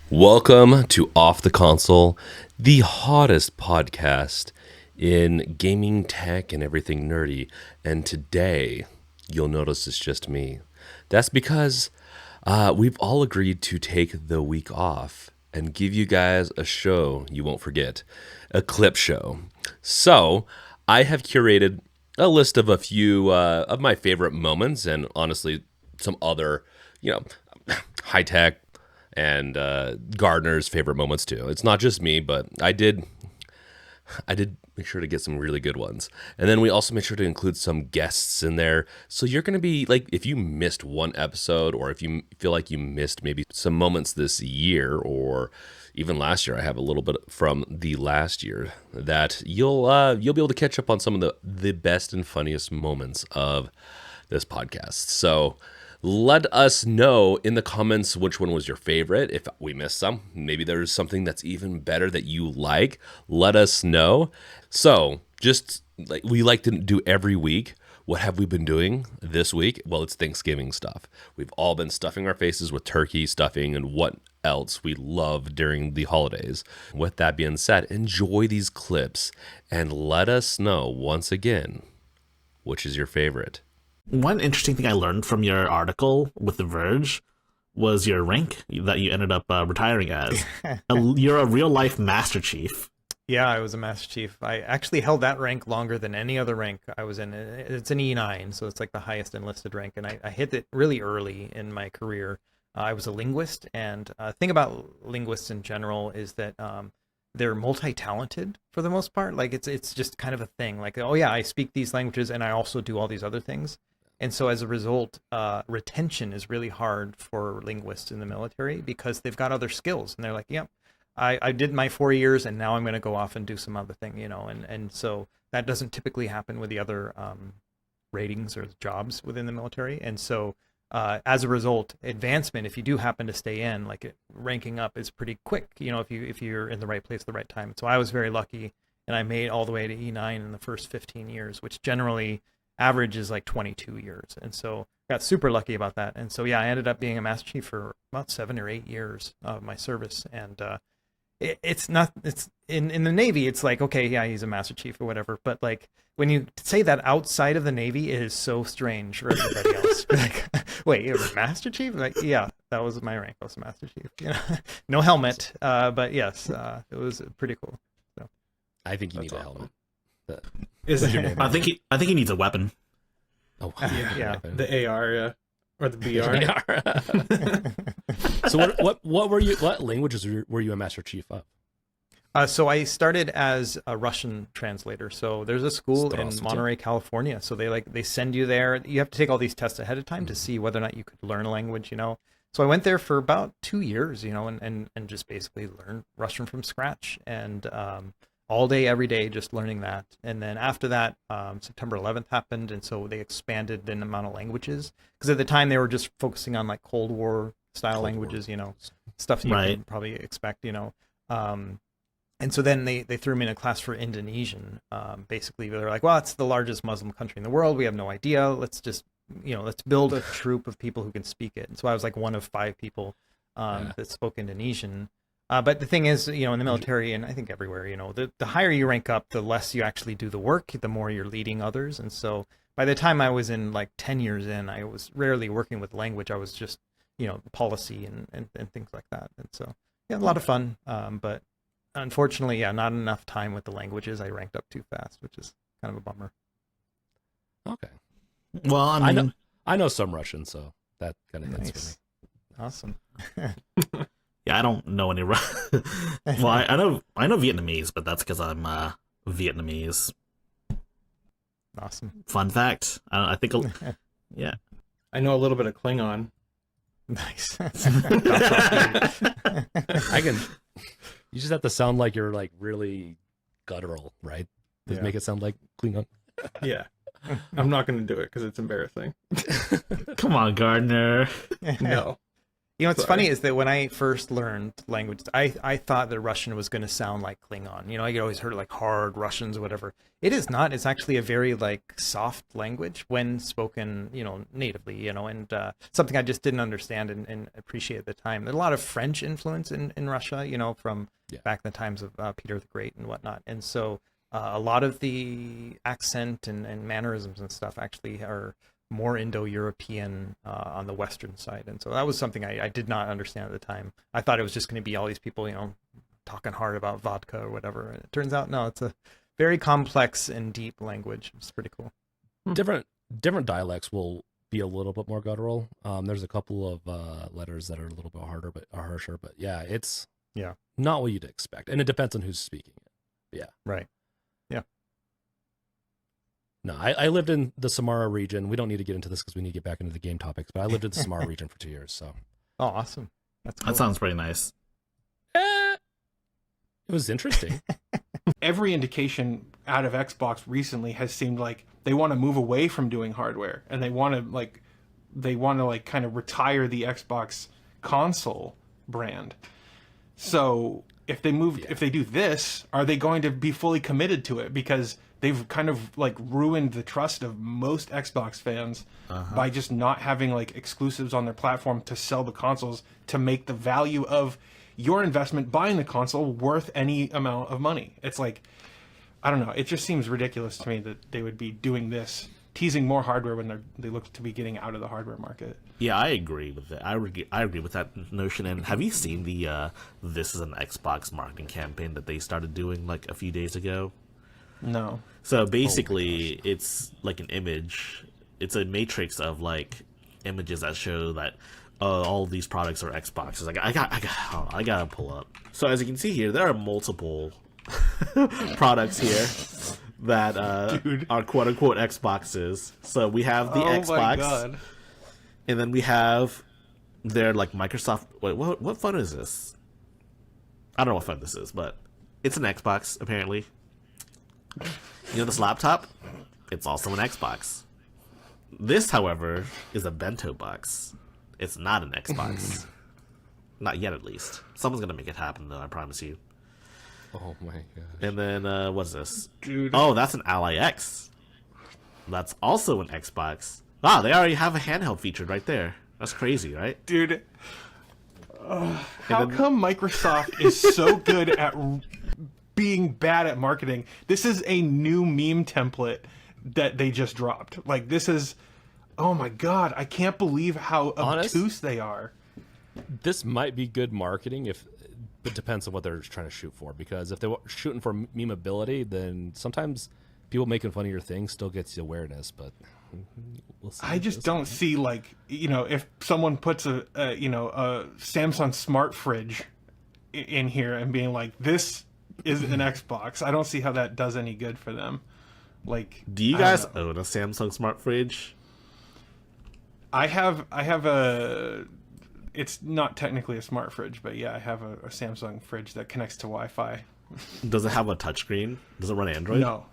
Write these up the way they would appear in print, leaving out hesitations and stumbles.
Welcome to Off the Console, the hottest podcast in gaming, tech, and everything nerdy. And today, you'll notice it's just me. That's because we've all agreed to take the week off and give you guys a show you won't forget, a clip show. So, I have curated a list of a few of my favorite moments and honestly, some other, high tech and Gardner's favorite moments too. It's not just me, but I did make sure to get some really good ones. And then we also made sure to include some guests in there. So you're going to be like, if you missed one episode or if you feel like you missed maybe some moments this year or even last year, I have a little bit from the last year that you'll be able to catch up on some of the best and funniest moments of this podcast. So let us know in the comments which one was your favorite. If we missed some, maybe there's something that's even better that you like. Let us know. So just like we like to do every week, what have we been doing this week? Well, it's Thanksgiving stuff. We've all been stuffing our faces with turkey stuffing and what else we love during the holidays. With that being said, enjoy these clips and let us know once again, which is your favorite. One interesting thing I learned from your article with The Verge was your rank that you ended up retiring as. You're a real-life Master Chief. Yeah, I was a Master Chief. I actually held that rank longer than any other rank I was in. It's an E9, so it's like the highest enlisted rank, and I hit it really early in my career. I was a linguist, and the thing about linguists in general is that they're multi-talented for the most part. Like it's just kind of a thing. Like, oh yeah, I speak these languages, and I also do all these other things. And so as a result, retention is really hard for linguists in the military because they've got other skills. And they're like, yep, I did my 4 years and now I'm going to go off and do some other thing, And so that doesn't typically happen with the other ratings or jobs within the military. And so as a result, advancement, if you do happen to stay in, like ranking up is pretty quick, if you're in the right place at the right time. So I was very lucky and I made all the way to E9 in the first 15 years, which generally average is like 22 years. And so got super lucky about that. And so, yeah, I ended up being a Master Chief for about 7 or 8 years of my service. And it's in the Navy, it's like, okay, yeah, he's a Master Chief or whatever. But like when you say that outside of the Navy, it is so strange for everybody else. Like, wait, you're a Master Chief? Like, yeah, that was my rank. I was a Master Chief. No helmet. But yes, it was pretty cool. So I think you need a helmet. I think he needs a weapon. Oh, yeah. The AR or the BR. So what languages were you a Master Chief of? So I started as a Russian translator. So there's a school in Monterey, California. So they send you there. You have to take all these tests ahead of time to see whether or not you could learn a language, So I went there for about 2 years, and just basically learned Russian from scratch. And all day, every day, just learning that. And then after that, September 11th happened, and so they expanded the amount of languages. Because at the time, they were just focusing on like Cold War style languages, stuff you can probably expect, And so then they threw me in a class for Indonesian. Basically, they're like, well, it's the largest Muslim country in the world. We have no idea. Let's just, let's build a troop of people who can speak it. And so I was like one of 5 people that spoke Indonesian. But the thing is, in the military and I think everywhere, the higher you rank up, the less you actually do the work, the more you're leading others. And so by the time I was in like 10 years in, I was rarely working with language. I was just, policy and things like that. And so, yeah, a lot of fun. But unfortunately, yeah, not enough time with the languages. I ranked up too fast, which is kind of a bummer. Okay. Well, I know some Russian, so that kind of hits for me. Awesome. Yeah, I don't know any. Well, I know Vietnamese, but that's because I'm Vietnamese. Awesome. Fun fact. I think. Yeah. I know a little bit of Klingon. Nice. I can. You just have to sound like you're like really guttural, right? Just make it sound like Klingon. Yeah. I'm not going to do it because it's embarrassing. Come on, Gardner. No. You know, what's funny is that when I first learned language, I thought that Russian was going to sound like Klingon. You know, I always heard like hard Russians or whatever. It is not. It's actually a very like soft language when spoken, you know, natively, you know, and something I just didn't understand and appreciate at the time. There's a lot of French influence in Russia, you know, from back in the times of Peter the Great and whatnot. And so a lot of the accent and mannerisms and stuff actually are more Indo-European on the Western side. And so that was something I did not understand at the time. I thought it was just going to be all these people, you know, talking hard about vodka or whatever. And it turns out, no, it's a very complex and deep language. It's pretty cool. Different dialects will be a little bit more guttural. There's a couple of letters that are a little bit harder, but are harsher. But yeah, it's not what you'd expect. And it depends on who's speaking it. Yeah. Right. Yeah. No, I lived in the Samara region. We don't need to get into this because we need to get back into the game topics, but I lived in the Samara region for 2 years. So. Oh, awesome. That's cool. That sounds pretty nice. It was interesting. Every indication out of Xbox recently has seemed like they want to move away from doing hardware, and they want to kind of retire the Xbox console brand. So if they do this, are they going to be fully committed to it? Because they've kind of like ruined the trust of most Xbox fans by just not having like exclusives on their platform to sell the consoles, to make the value of your investment buying the console worth any amount of money. It's like, I don't know. It just seems ridiculous to me that they would be doing this, teasing more hardware when they look to be getting out of the hardware market. Yeah, I agree with that. I agree with that notion. And have you seen the "This is an Xbox" marketing campaign that they started doing like a few days ago? No. So basically, it's like an image. It's a matrix of like images that show that all of these products are Xboxes. Like I gotta pull up. So as you can see here, there are multiple products here that are quote unquote Xboxes. So we have the Xbox, my God. And then we have their like Microsoft. Wait, what phone is this? I don't know what phone this is, but it's an Xbox apparently. You know this laptop? It's also an Xbox. This, however, is a bento box. It's not an Xbox. Not yet, at least. Someone's gonna make it happen, though, I promise you. Oh my gosh. And then, what's this? Dude. Oh, that's an Ally X. That's also an Xbox. Wow, they already have a handheld featured right there. That's crazy, right? Dude. How come Microsoft is so good at being bad at marketing? This is a new meme template that they just dropped. Like, this is... Oh my God, I can't believe how obtuse they are. This might be good marketing if it depends on what they're trying to shoot for. Because if they're shooting for memeability, then sometimes people making fun of your thing still gets you awareness. But we'll see. I just don't see, like, you know, if someone puts a Samsung smart fridge in here and being like, this is an Xbox, I don't see how that does any good for them. Like, do you guys own a Samsung smart fridge? I have a... It's not technically a smart fridge, but yeah, I have a Samsung fridge that connects to Wi-Fi. Does it have a touchscreen? Does it run Android? No.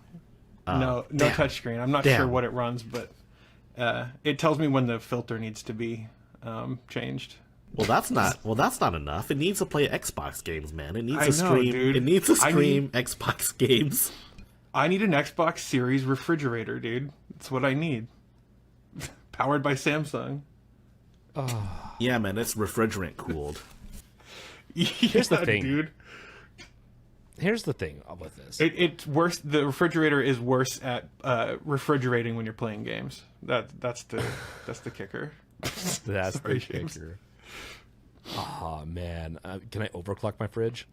No touchscreen. I'm not sure what it runs, but it tells me when the filter needs to be changed. Well, that's not enough. It needs to play Xbox games, man. It needs to stream. Dude. It needs to stream Xbox games. I need an Xbox Series refrigerator, dude. That's what I need. Powered by Samsung. Yeah, man, it's refrigerant cooled. Here's the thing, dude. Here's the thing with this. It's worse. The refrigerator is worse at refrigerating when you're playing games. That's the kicker. That's the kicker. Oh man, can I overclock my fridge?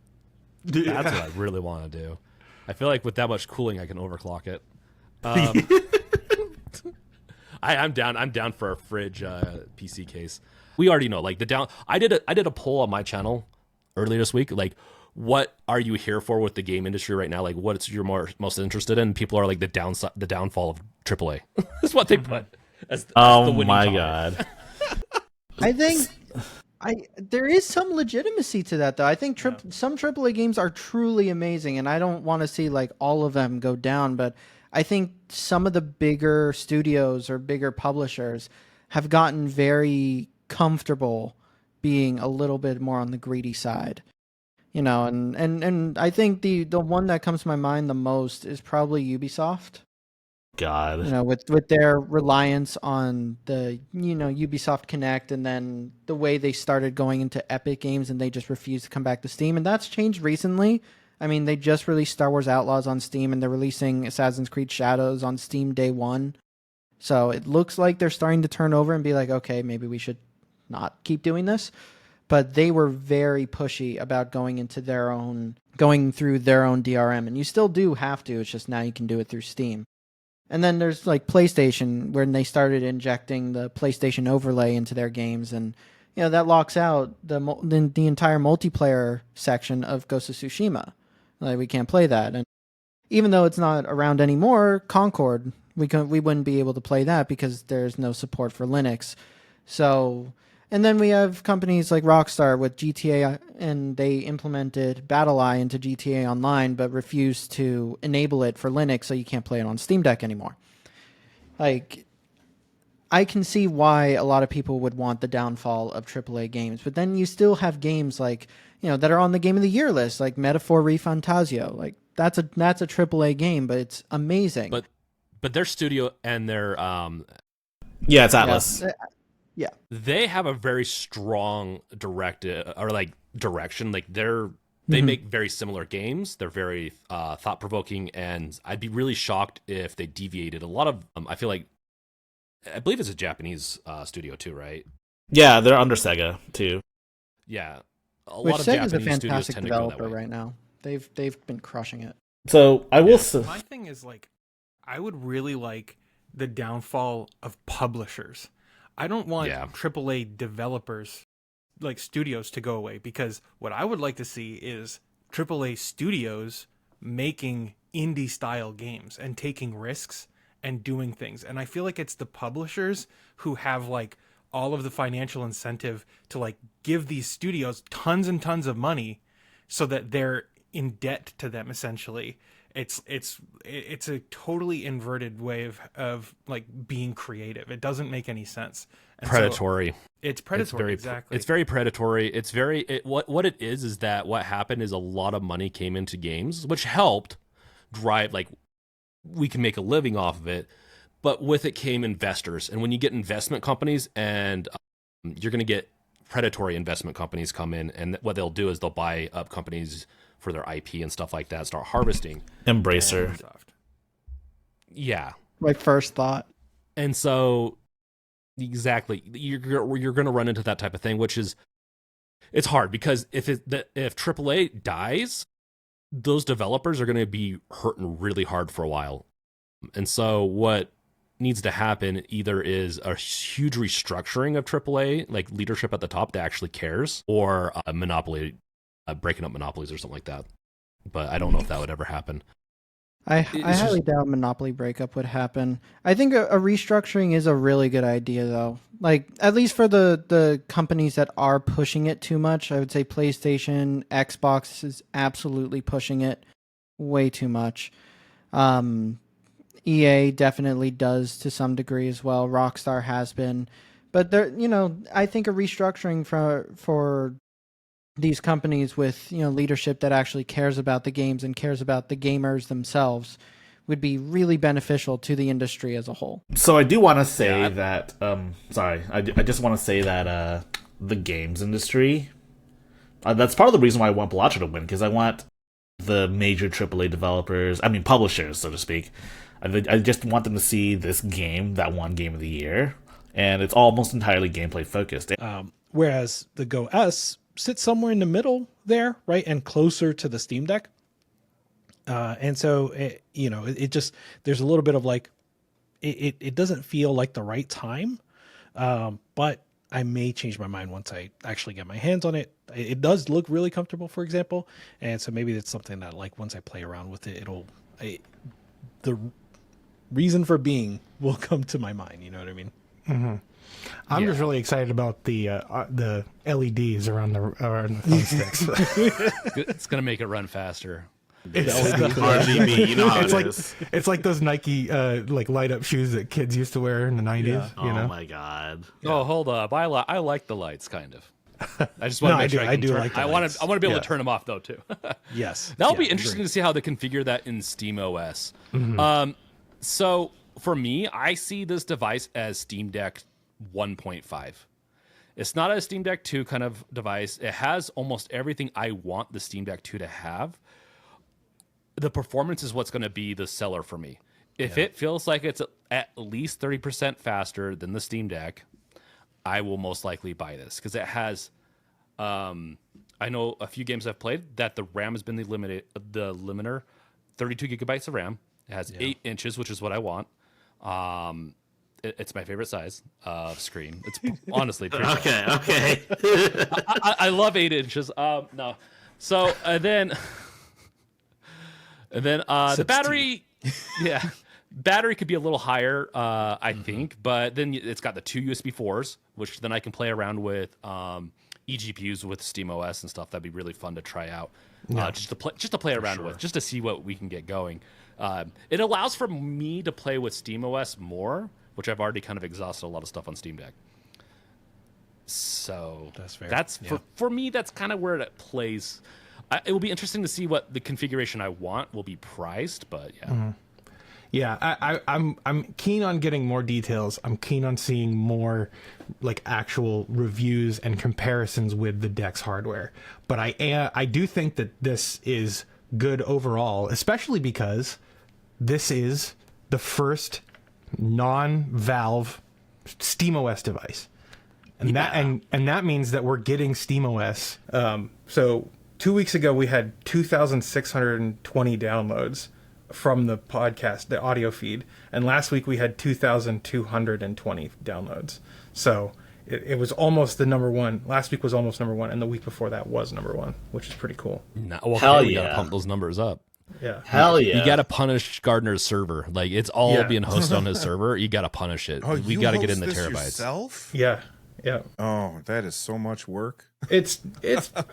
That's what I really want to do. I feel like with that much cooling, I can overclock it. I'm down for a fridge PC case. We already know, like I did a poll on my channel earlier this week, like, what are you here for with the game industry right now? Like, what's you're most interested in? People are like the downfall of AAA. That's what they put. As the winning God. I think there is some legitimacy to that, though. I think some AAA games are truly amazing, and I don't want to see like all of them go down, but I think some of the bigger studios or bigger publishers have gotten very comfortable being a little bit more on the greedy side. And I think the one that comes to my mind the most is probably Ubisoft. God. With their reliance on the Ubisoft Connect, and then the way they started going into Epic Games, and they just refused to come back to Steam, and that's changed recently. I mean, they just released Star Wars Outlaws on Steam, and they're releasing Assassin's Creed Shadows on Steam day one. So it looks like they're starting to turn over and be like, okay, maybe we should not keep doing this. But they were very pushy about going through their own DRM, and you still do have to. It's just now you can do it through Steam. And then there's like PlayStation, when they started injecting the PlayStation overlay into their games, and that locks out the entire multiplayer section of Ghost of Tsushima. Like, we can't play that, and even though it's not around anymore, Concord, we wouldn't be able to play that because there's no support for Linux. So. And then we have companies like Rockstar with GTA, and they implemented BattlEye into GTA Online, but refused to enable it for Linux, so you can't play it on Steam Deck anymore. Like, I can see why a lot of people would want the downfall of AAA games, but then you still have games like, that are on the Game of the Year list, like Metaphor ReFantazio. Like, that's a AAA game, but it's amazing. But their studio and their Yeah, it's Atlas. Yeah, they have a very strong direction. Like they make very similar games. They're very thought provoking, and I'd be really shocked if they deviated. A lot of I believe it's a Japanese studio too, right? Yeah, they're under Sega too. Yeah, Which lot of Sega's Japanese a studios fantastic tend to go that developer way. right now. They've been crushing it. So I will say, My thing is, like, I would really like the downfall of publishers. I don't want AAA developers, like studios, to go away, because what I would like to see is AAA studios making indie style games and taking risks and doing things. And I feel like it's the publishers who have like all of the financial incentive to like give these studios tons and tons of money so that they're in debt to them, essentially. It's a totally inverted way of like being creative. It doesn't make any sense. And Predatory. So it's predatory. Exactly. It's very predatory. It's very what it is that what happened is a lot of money came into games, which helped drive, like, we can make a living off of it. But with it came investors, and when you get investment companies, and you're going to get predatory investment companies come in, and what they'll do is they'll buy up companies for their IP and stuff like that, start harvesting. Embracer. Yeah. My first thought. And so, exactly, you're going to run into that type of thing, which is, it's hard, because if AAA dies, those developers are going to be hurting really hard for a while. And so what needs to happen either is a huge restructuring of AAA, like leadership at the top that actually cares, or a monopoly, breaking up monopolies or something like that. But I don't know if that would ever happen. I highly doubt Monopoly breakup would happen. I think a restructuring is a really good idea, though. Like, at least for the companies that are pushing it too much, I would say PlayStation, Xbox is absolutely pushing it way too much. EA definitely does to some degree as well. Rockstar has been. But there, I think a restructuring for these companies with leadership that actually cares about the games and cares about the gamers themselves would be really beneficial to the industry as a whole. So I do want to say that I just want to say that the games industry, that's part of the reason why I want Balacha to win, because I want the major AAA developers, publishers, so to speak, I just want them to see this game that won Game of the Year, and it's almost entirely gameplay focused. Whereas the Go S sits somewhere in the middle there, right, and closer to the Steam Deck. And so, it just, there's a little bit of like, it doesn't feel like the right time, but I may change my mind once I actually get my hands on it. It does look really comfortable, for example, and so maybe it's something that, like, once I play around with it, the reason for being will come to my mind. You know what I mean? Mm-hmm. I'm just really excited about the LEDs around the phone sticks. It's gonna make it run faster. It's RGB, you know how it is. It's like those Nike like light up shoes that kids used to wear in the 90s. Oh my god. Oh, hold up! I like the lights, kind of. I just want No, to make sure I do turn, like the I want lights. to be able Yeah. to turn them off though too. Yes. That'll Yeah, be interesting agreed. to see how they configure that in SteamOS. So for me, I see this device as Steam Deck 1.5. It's not a Steam Deck 2 kind of device. It has almost everything I want the Steam Deck 2 to have. The performance is what's going to be the seller for me. If it feels like it's at least 30% faster than the Steam Deck, I will most likely buy this because it has. I know a few games I've played that the RAM has been the limiter, 32 gigabytes of RAM. It has 8 inches, which is what I want. It's my favorite size of screen. It's honestly pretty Okay. I love 8 inches. No, so the battery, battery could be a little higher, I think, but then it's got the 2 USB 4s, which then I can play around with eGPUs with SteamOS and stuff. That'd be really fun to try out, just to play around with, just to see what we can get going. It allows for me to play with SteamOS more, which I've already kind of exhausted a lot of stuff on Steam Deck. So That's fair. That's for me. That's kind of where it plays. It will be interesting to see what the configuration I want will be priced, but yeah. Yeah, I'm keen on getting more details. I'm keen on seeing more like actual reviews and comparisons with the Deck's hardware. But I do think that this is good overall, especially because this is the first non-Valve SteamOS device. And that means that we're getting SteamOS. So 2 weeks ago we had 2,620 downloads from the podcast, the audio feed, and last week we had 2,220 downloads. So it was almost the number one. Last week was almost number one, and the week before that was number one, which is pretty cool. Hell we gotta pump those numbers up. Yeah. Hell yeah. You gotta punish Gardner's server. Like it's all being hosted on his server. You gotta punish it. Oh, We you gotta get in host the this terabytes. yourself? Yeah. Oh, that is so much work. It's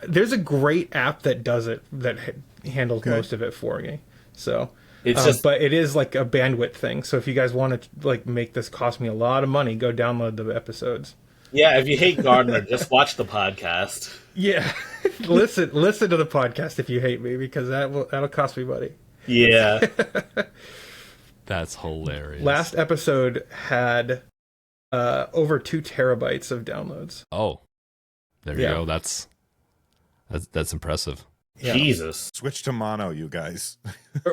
there's a great app that does it that handles most of it for me. So It's just but it is like a bandwidth thing. So if you guys want to like make this cost me a lot of money, go download the episodes. yeah. If you hate Gardner, just watch the podcast. Yeah, listen to the podcast if you hate me, because that'll cost me money. Yeah. That's hilarious. Last episode had over 2 terabytes of downloads. Oh, there you Yeah. go. That's impressive. Yeah. Jesus. Switch to mono, you guys.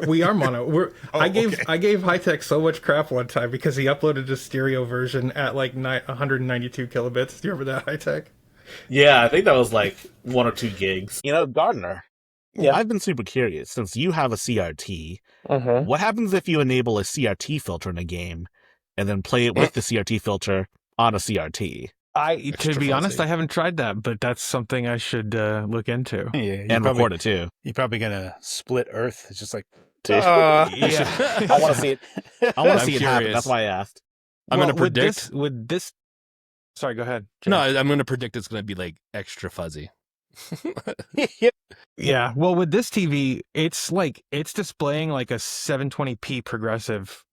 We are mono. I gave okay. I gave High Tech so much crap one time because he uploaded a stereo version at like 192 kilobits. Do you remember that, High Tech? Yeah, I think that was like 1 or 2 gigs. You know, Gardner. Yeah, I've been super curious since you have a CRT. What happens if you enable a CRT filter in a game and then play it with the CRT filter on a CRT? To be honest, I haven't tried that, but that's something I should look into. Yeah, And record it too. You're probably gonna split Earth. It's just like Yeah. I want to see it. I want to see it happen. curious. That's why I asked. I'm gonna predict. With this. Sorry, go ahead. Jay. No, I'm gonna predict it's gonna be like extra fuzzy. Yeah, well, with this TV, it's displaying like a 720p progressive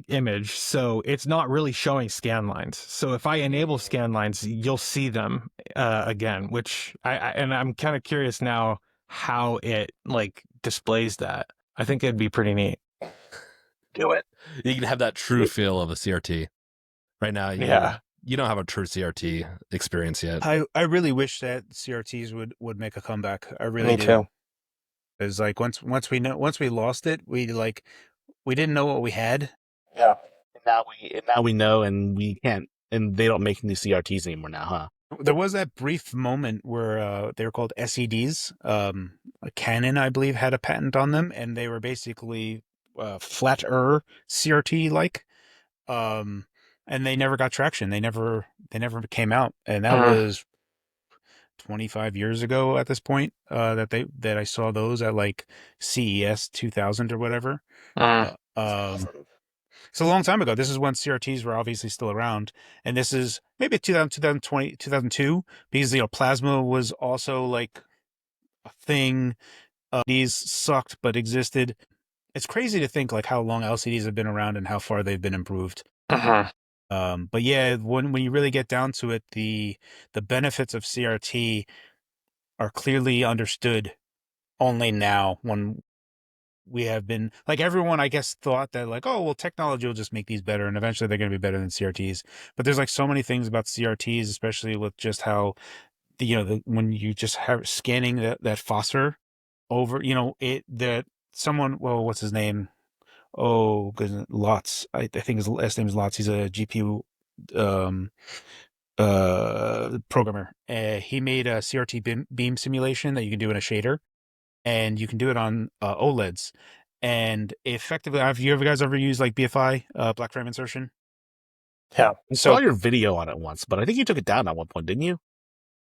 image, so it's not really showing scan lines. So if I enable scan lines, you'll see them again, which I'm kind of curious now how it like displays that. I think it'd be pretty neat. Do it. You can have that true feel of a CRT. Right now, you don't have a true CRT experience yet. I really wish that CRTs would make a comeback. I really Me do. too. Because like once we lost it, we didn't know what we had. Yeah. Now we know, and we can't. And they don't make new CRTs anymore now, huh? There was that brief moment where they were called SEDs. Canon, I believe, had a patent on them, and they were basically flatter CRT like. And they never got traction. They never came out, and that was 25 years ago at this point. That I saw those at like CES 2000 or whatever. It's a long time ago. This is when CRTs were obviously still around, and this is maybe 2020, 2002, because plasma was also like a thing. These sucked but existed. It's crazy to think like how long LCDs have been around and how far they've been improved. But yeah, when you really get down to it, the benefits of CRT are clearly understood only now, when we have been, like, everyone, I guess, thought that, like, oh, well, technology will just make these better and eventually they're going to be better than CRTs. But there's like so many things about CRTs, especially with just how when you just have scanning that phosphor over, that someone, well, what's his name? Oh, goodness, Lots. I think his last name is Lots. He's a GPU um programmer. He made a CRT beam simulation that you can do in a shader, and you can do it on OLEDs. And effectively, have you guys ever used like BFI, black frame insertion? Yeah, I So saw your video on it once, but I think you took it down at one point, didn't you?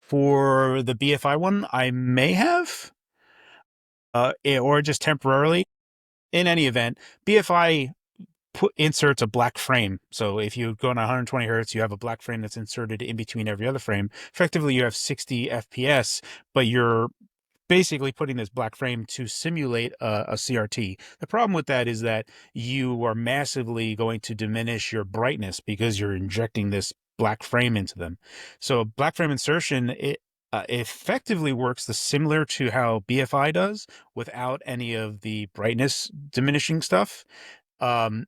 for the BFI one, I may have, or just temporarily. In any event, BFI inserts a black frame. So if you go on 120 hertz, you have a black frame that's inserted in between every other frame. Effectively, you have 60 FPS, but you're basically putting this black frame to simulate a CRT. The problem with that is that you are massively going to diminish your brightness because you're injecting this black frame into them. So black frame insertion, it effectively works similar to how BFI does without any of the brightness diminishing stuff. And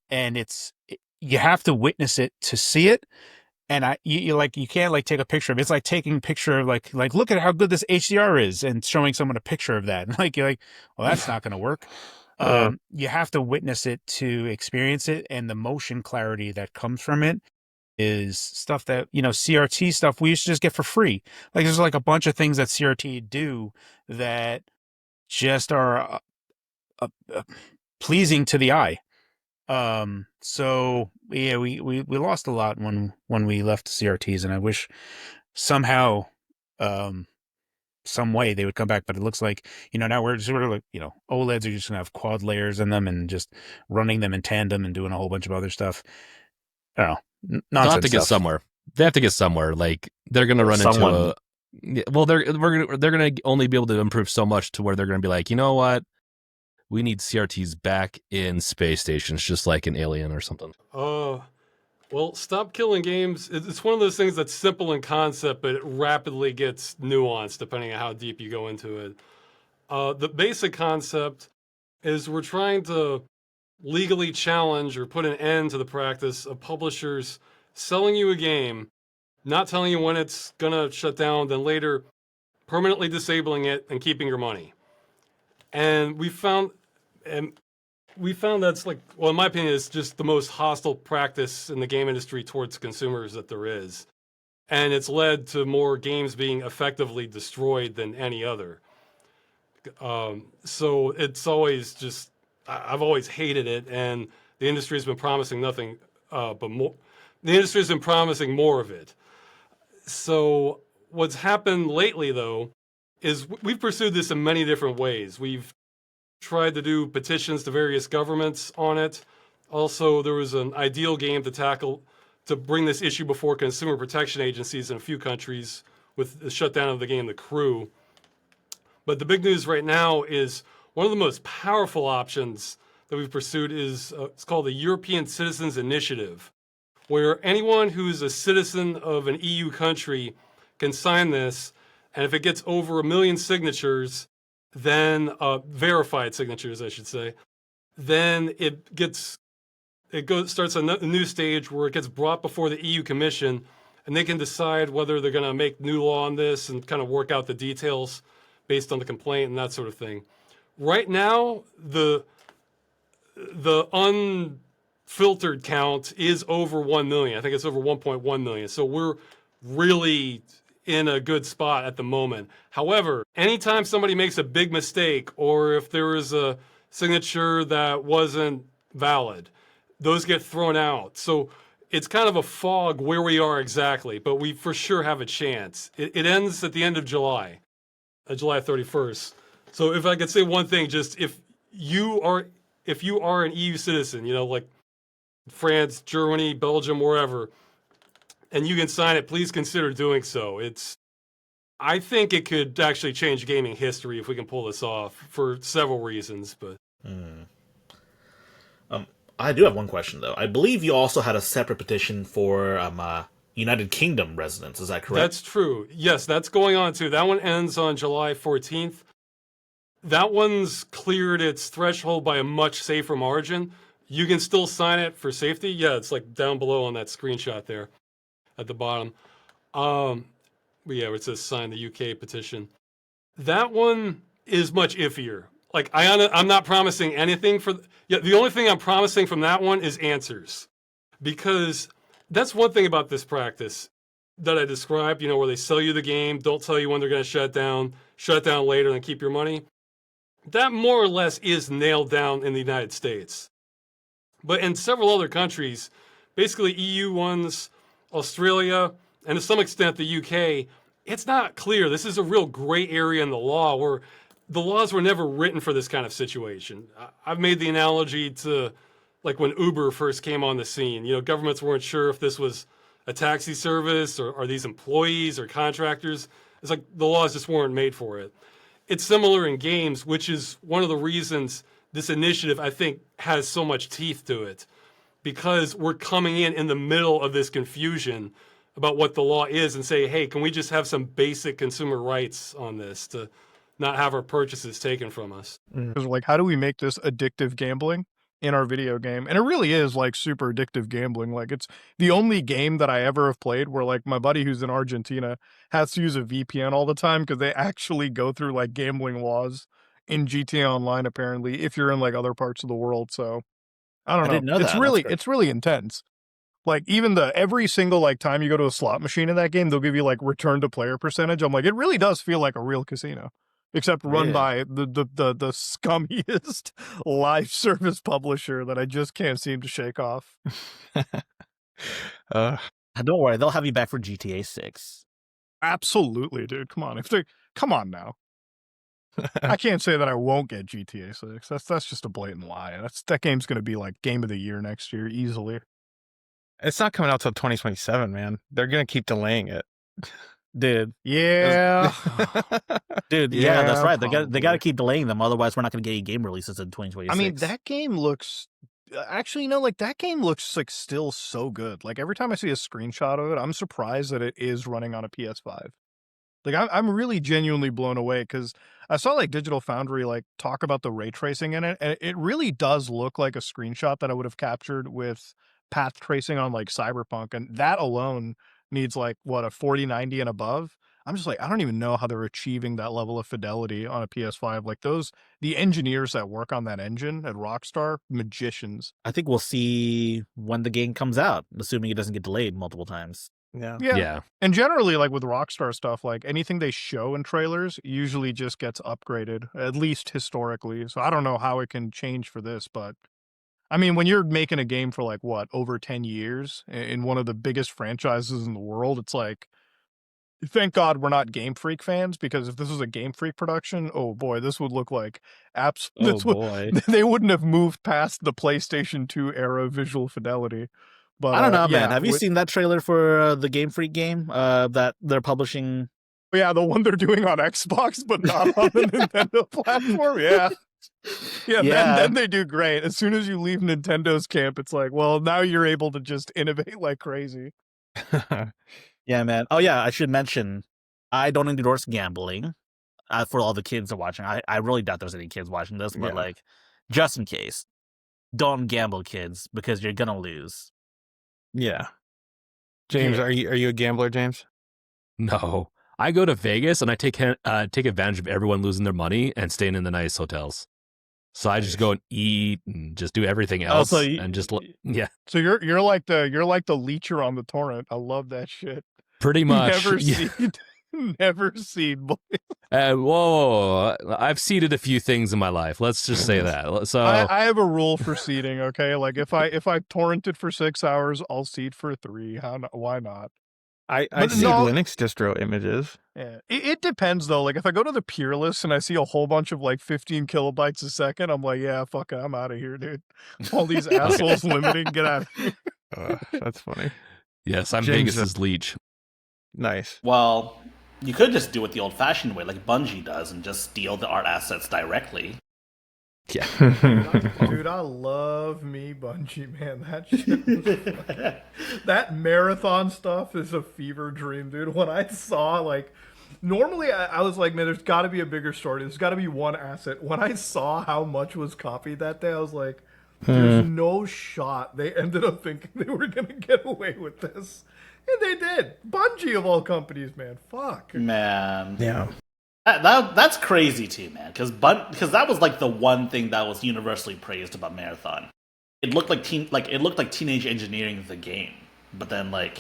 you have to witness it to see it. And you can't like take a picture of it. It's like taking a picture of like look at how good this HDR is and showing someone a picture of that. And you're like, well, that's not going to work. You have to witness it to experience it, and the motion clarity that comes from it is stuff that, CRT stuff we used to just get for free. Like there's like a bunch of things that CRT do that just are pleasing to the eye. So yeah, we lost a lot when we left CRTs, and I wish somehow, some way they would come back, but it looks like, now we're sort of like, OLEDs are just gonna have quad layers in them and just running them in tandem and doing a whole bunch of other stuff. I don't know. They'll have Nonsense to get stuff. somewhere. They have to get somewhere. Like they're gonna run into a. Well, they're gonna only be able to improve so much to where they're gonna be like, you know what? We need CRTs back in space stations, just like an Alien or something. Well, stop killing games. It's one of those things that's simple in concept, but it rapidly gets nuanced depending on how deep you go into it. The basic concept is we're trying to legally challenge or put an end to the practice of publishers selling you a game, not telling you when it's going to shut down, then later permanently disabling it and keeping your money. And we found that's like, well, in my opinion, it's just the most hostile practice in the game industry towards consumers that there is. And it's led to more games being effectively destroyed than any other. So it's always just, I've always hated it. And the industry has been promising nothing but more. The industry has been promising more of it. So what's happened lately, though, is we've pursued this in many different ways. We've tried to do petitions to various governments on it. Also, there was an ideal game to bring this issue before consumer protection agencies in a few countries with the shutdown of the game, The Crew. But the big news right now is one of the most powerful options that we've pursued is it's called the European Citizens Initiative, where anyone who's a citizen of an EU country can sign this, and if it gets over 1 million signatures, then verified signatures, I should say, then starts a new stage where it gets brought before the EU Commission, and they can decide whether they're going to make new law on this and kind of work out the details based on the complaint and that sort of thing. Right now, the unfiltered count is over 1 million. I think it's over 1.1 million. So we're really in a good spot at the moment. However, anytime somebody makes a big mistake, or if there is a signature that wasn't valid, those get thrown out. So it's kind of a fog where we are exactly, but we for sure have a chance. It ends at the end of July, July 31st. So if I could say one thing, just if you are an EU citizen, like France, Germany, Belgium, wherever, and you can sign it, please consider doing so. I think it could actually change gaming history if we can pull this off for several reasons. But I do have one question though. I believe you also had a separate petition for United Kingdom residents. Is that correct? That's true. Yes, that's going on too. That one ends on July 14th. That one's cleared its threshold by a much safer margin. You can still sign it for safety. Yeah, it's like down below on that screenshot there at the bottom. But yeah, it says sign the UK petition. That one is much iffier. Like I'm not promising anything for. Yeah, the only thing I'm promising from that one is answers, because that's one thing about this practice that I described. You know, where they sell you the game, don't tell you when they're going to shut it down later, and keep your money. That more or less is nailed down in the United States. But in several other countries, basically EU ones, Australia, and to some extent the UK, it's not clear. This is a real gray area in the law where the laws were never written for this kind of situation. I've made the analogy to like when Uber first came on the scene. You know, governments weren't sure if this was a taxi service or are these employees or contractors. It's like the laws just weren't made for it. It's similar in games, which is one of the reasons this initiative, I think, has so much teeth to it, because we're coming in the middle of this confusion about what the law is and say, hey, can we just have some basic consumer rights on this to not have our purchases taken from us? Because like, how do we make this addictive gambling in our video game? And it really is like super addictive gambling. Like, it's the only game that I ever have played where like my buddy who's in Argentina has to use a VPN all the time because they actually go through like gambling laws in GTA Online, apparently, if you're in like other parts of the world. So I don't know. Didn't know it's that. it's really intense. Like, even every single like time you go to a slot machine in that game, they'll give you like return to player percentage. I'm like, it really does feel like a real casino, except run by the scummiest live service publisher that I just can't seem to shake off. Don't worry, they'll have you back for GTA 6. Absolutely, dude. Come on now. I can't say that I won't get GTA 6. That's just a blatant lie. That game's gonna be like game of the year next year easily. It's not coming out till 2027, man. They're gonna keep delaying it. Dude. Yeah. Dude, yeah, that's right. They got to keep delaying them. Otherwise, we're not going to get any game releases in 2026. I mean, that game looks... Actually, no, like, that game looks like still so good. Like, every time I see a screenshot of it, I'm surprised that it is running on a PS5. Like, I'm really genuinely blown away, because I saw, like, Digital Foundry, like, talk about the ray tracing in it, and it really does look like a screenshot that I would have captured with path tracing on, like, Cyberpunk, and that alone needs like what, a 4090 and above. I'm just like, I don't even know how they're achieving that level of fidelity on a PS5. Like, the engineers that work on that engine at Rockstar, magicians. I think we'll see when the game comes out, assuming it doesn't get delayed multiple times. Yeah. And generally, like with Rockstar stuff, like anything they show in trailers usually just gets upgraded, at least historically. So I don't know how it can change for this, but I mean, when you're making a game for like what, over 10 years in one of the biggest franchises in the world, it's like, thank God we're not Game Freak fans, because if this was a Game Freak production, oh boy, this would look like they wouldn't have moved past the PlayStation 2 era visual fidelity. But I don't know, man. Have you seen that trailer for the Game Freak game that they're publishing? Yeah, the one they're doing on Xbox, but not on the Nintendo platform. Yeah. Then they do great. As soon as you leave Nintendo's camp, it's like, well, now you're able to just innovate like crazy. Yeah, man. Oh, yeah, I should mention, I don't endorse gambling for all the kids that are watching. I really doubt there's any kids watching this, but like, just in case, don't gamble, kids, because you're gonna lose. Yeah. James, are you a gambler, James? No. I go to Vegas and I take advantage of everyone losing their money and staying in the nice hotels. So I just go and eat and just do everything else. So yeah. So you're like the leecher on the torrent. I love that shit. Pretty much. Never seen. Whoa! I've seeded a few things in my life. Let's just say that. So I have a rule for seeding. Okay, like if I torrented for 6 hours, I'll seed for 3. Why not? I see Linux distro images. Yeah, it depends though. Like if I go to the Peerless and I see a whole bunch of like 15 kilobytes a second, I'm like, yeah, fuck it, I'm out of here, dude. All these assholes limiting, get out of here. That's funny. Yes, I'm Vegas's leech. Nice. Well, you could just do it the old-fashioned way, like Bungie does, and just steal the art assets directly. Yeah. Dude, I love me Bungie, man. That shit was that marathon stuff is a fever dream, dude. When I saw, like, normally I was like, man, there's got to be a bigger story. There's got to be one asset. When I saw how much was copied that day, I was like, there's no shot they ended up thinking they were going to get away with this. And they did. Bungie, of all companies, man. Fuck. Man. Yeah. That's crazy too, man. Because that was like the one thing that was universally praised about Marathon. It looked like Teenage Engineering the game, but then like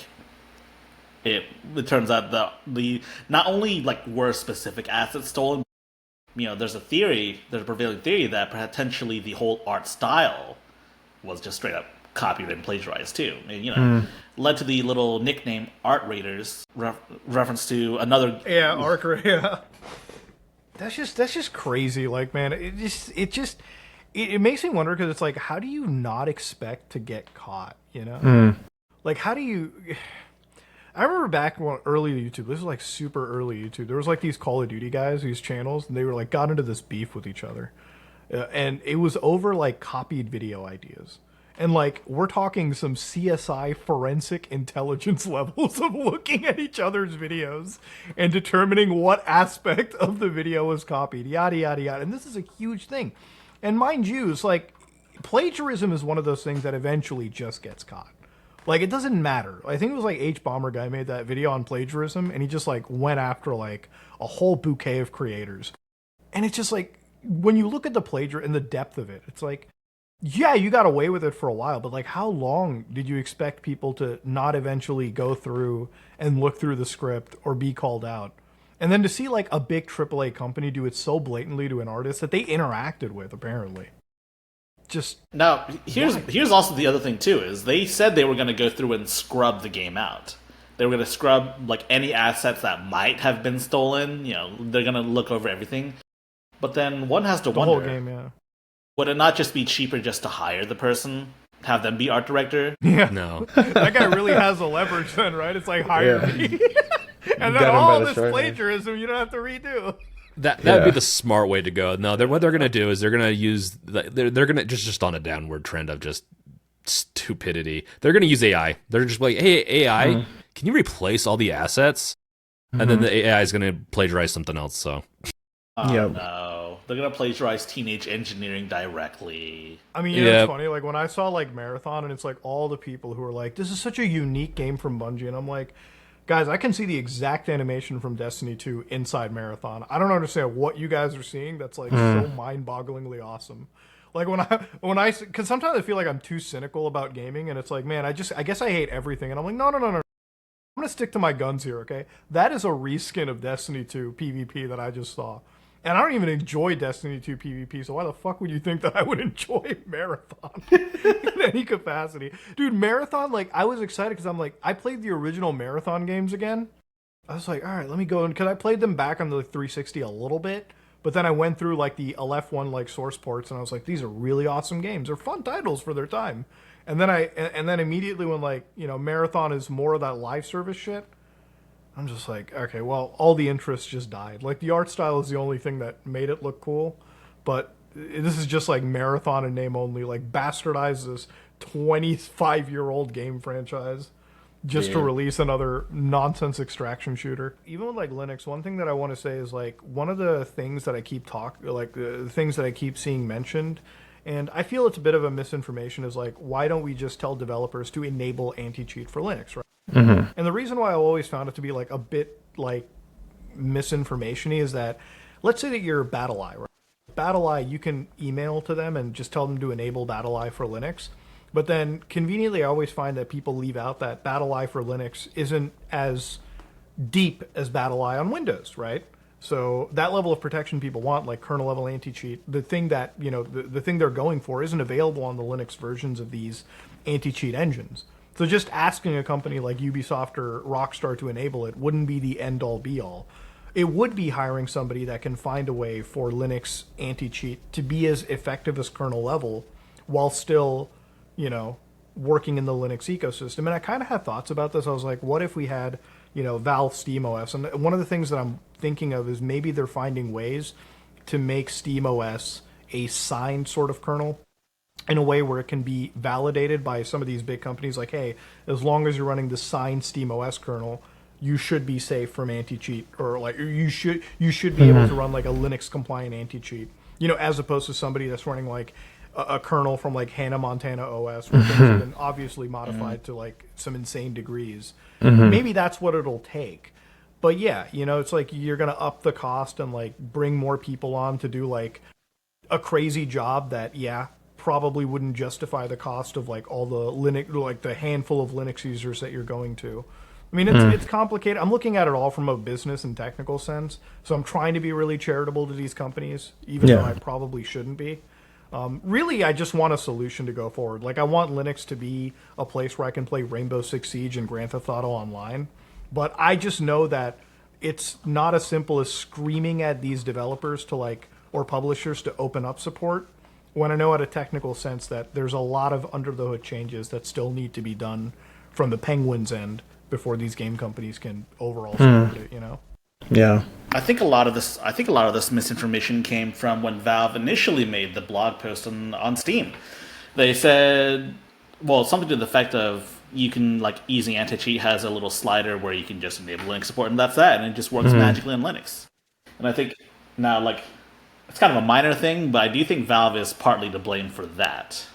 it turns out the not only like were specific assets stolen. There's a prevailing theory that potentially the whole art style was just straight up copied and plagiarized too. And, led to the little nickname Art Raiders, reference to another. Yeah, Arc. Yeah. That's just crazy. Like, man, it makes me wonder, because it's like, how do you not expect to get caught? Like, how do you? I remember back when early YouTube, this was like super early YouTube. There was like these Call of Duty guys, these channels, and they were like got into this beef with each other, and it was over like copied video ideas. And like, we're talking some CSI forensic intelligence levels of looking at each other's videos and determining what aspect of the video was copied, yada, yada, yada. And this is a huge thing. And mind you, it's like, plagiarism is one of those things that eventually just gets caught. Like, it doesn't matter. I think it was like H-Bomber guy made that video on plagiarism, and he just like went after like a whole bouquet of creators. And it's just like, when you look at the plagiarism and the depth of it, it's like, yeah, you got away with it for a while, but like, how long did you expect people to not eventually go through and look through the script or be called out? And then to see like a big AAA company do it so blatantly to an artist that they interacted with, apparently. Just now, here's also the other thing too, is they said they were going to go through and scrub the game out. They were going to scrub like any assets that might have been stolen. They're going to look over everything. But then one has to wonder. The whole game, yeah. Would it not just be cheaper just to hire the person, have them be art director? Yeah. No. That guy really has a leverage then, right? It's like, hire me. And then all this plagiarism you don't have to redo. That would be the smart way to go. No, what they're going to do is they're going to use they're going to just on a downward trend of just stupidity. They're going to use AI. They're just like, hey, AI, can you replace all the assets? And then the AI is going to plagiarize something else. So. No, they're gonna plagiarize Teenage Engineering directly. I mean, it's funny. Like, when I saw like Marathon, and it's like all the people who are like, "This is such a unique game from Bungie," and I'm like, guys, I can see the exact animation from Destiny 2 inside Marathon. I don't understand what you guys are seeing. That's like so mind-bogglingly awesome. Like when I, because sometimes I feel like I'm too cynical about gaming, and it's like, man, I guess I hate everything, and I'm like, no. I'm gonna stick to my guns here, okay? That is a reskin of Destiny 2 PvP that I just saw. And I don't even enjoy Destiny 2 PvP, so why the fuck would you think that I would enjoy Marathon in any capacity? Dude, Marathon, like, I was excited because I'm like, I played the original Marathon games again. I was like, all right, let me go. Because I played them back on the 360 a little bit, but then I went through, like, the LF1, like, source ports, and I was like, these are really awesome games. They're fun titles for their time. And then immediately when, like, Marathon is more of that live service shit, I'm just like, okay, well, all the interest just died. Like, the art style is the only thing that made it look cool, but this is just like Marathon in name only. Like, bastardize this 25-year-old game franchise just to release another nonsense extraction shooter. Even with like Linux, one thing that I want to say is like one of the things that I keep the things that I keep seeing mentioned, and I feel it's a bit of a misinformation, is like, why don't we just tell developers to enable anti-cheat for Linux, right? And the reason why I always found it to be like a bit like misinformation-y is that, let's say that you're BattleEye, right? BattleEye, you can email to them and just tell them to enable BattleEye for Linux. But then conveniently, I always find that people leave out that BattleEye for Linux isn't as deep as BattleEye on Windows, right? So that level of protection people want, like kernel level anti-cheat, the thing that, the thing they're going for isn't available on the Linux versions of these anti-cheat engines. So just asking a company like Ubisoft or Rockstar to enable it wouldn't be the end-all be-all. It would be hiring somebody that can find a way for Linux anti-cheat to be as effective as kernel level while still, working in the Linux ecosystem. And I kind of had thoughts about this. I was like, what if we had, Valve SteamOS? And one of the things that I'm thinking of is maybe they're finding ways to make SteamOS a signed sort of kernel in a way where it can be validated by some of these big companies, like, hey, as long as you're running the signed SteamOS kernel, you should be safe from anti-cheat, or like you should be able to run like a Linux compliant anti-cheat, as opposed to somebody that's running like a kernel from like Hannah Montana OS, where things have been obviously modified to like some insane degrees. Maybe that's what it'll take. But yeah, it's like you're gonna up the cost and like bring more people on to do like a crazy job that probably wouldn't justify the cost of like all the Linux, like the handful of Linux users that you're going to. I mean, it's complicated. I'm looking at it all from a business and technical sense, so I'm trying to be really charitable to these companies, even though I probably shouldn't be. Really, I just want a solution to go forward. Like, I want Linux to be a place where I can play Rainbow Six Siege and Grand Theft Auto Online, but I just know that it's not as simple as screaming at these developers to like, or publishers to open up support, when I know at a technical sense that there's a lot of under the hood changes that still need to be done from the Penguins end before these game companies can overall support it, Yeah. I think a lot of this misinformation came from when Valve initially made the blog post on Steam. They said, well, something to the effect of, you can, like, Easy Anti-Cheat has a little slider where you can just enable Linux support, and that's that, and it just works magically in Linux. And I think now, like, it's kind of a minor thing, but I do think Valve is partly to blame for that.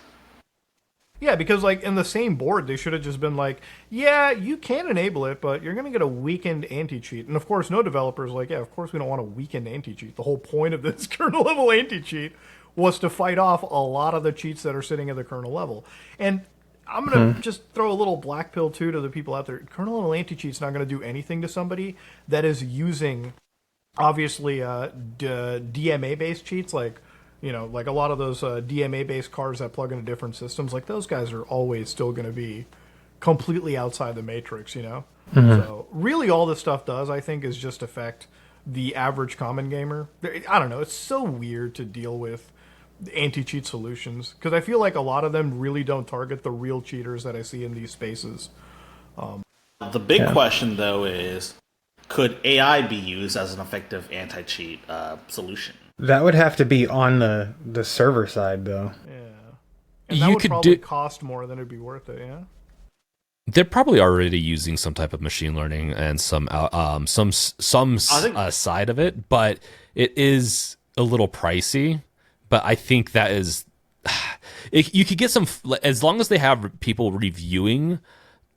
Yeah, because like in the same board, they should have just been like, yeah, you can enable it, but you're going to get a weakened anti-cheat. And of course, no developer's like, yeah, of course we don't want a weakened anti-cheat. The whole point of this kernel level anti-cheat was to fight off a lot of the cheats that are sitting at the kernel level. And I'm going to just throw a little black pill too to the people out there. Kernel level anti-cheat's not going to do anything to somebody that is using, obviously, DMA-based cheats, like, like a lot of those DMA-based cards that plug into different systems, like those guys are always still going to be completely outside the matrix, So really all this stuff does, I think, is just affect the average common gamer. I don't know. It's so weird to deal with anti-cheat solutions because I feel like a lot of them really don't target the real cheaters that I see in these spaces. The big question, though, is could AI be used as an effective anti-cheat solution? That would have to be on the server side, though. Yeah. And that would probably cost more than it'd be worth it, yeah? They're probably already using some type of machine learning and some side of it, but it is a little pricey. But I think that is... you could get some... As long as they have people reviewing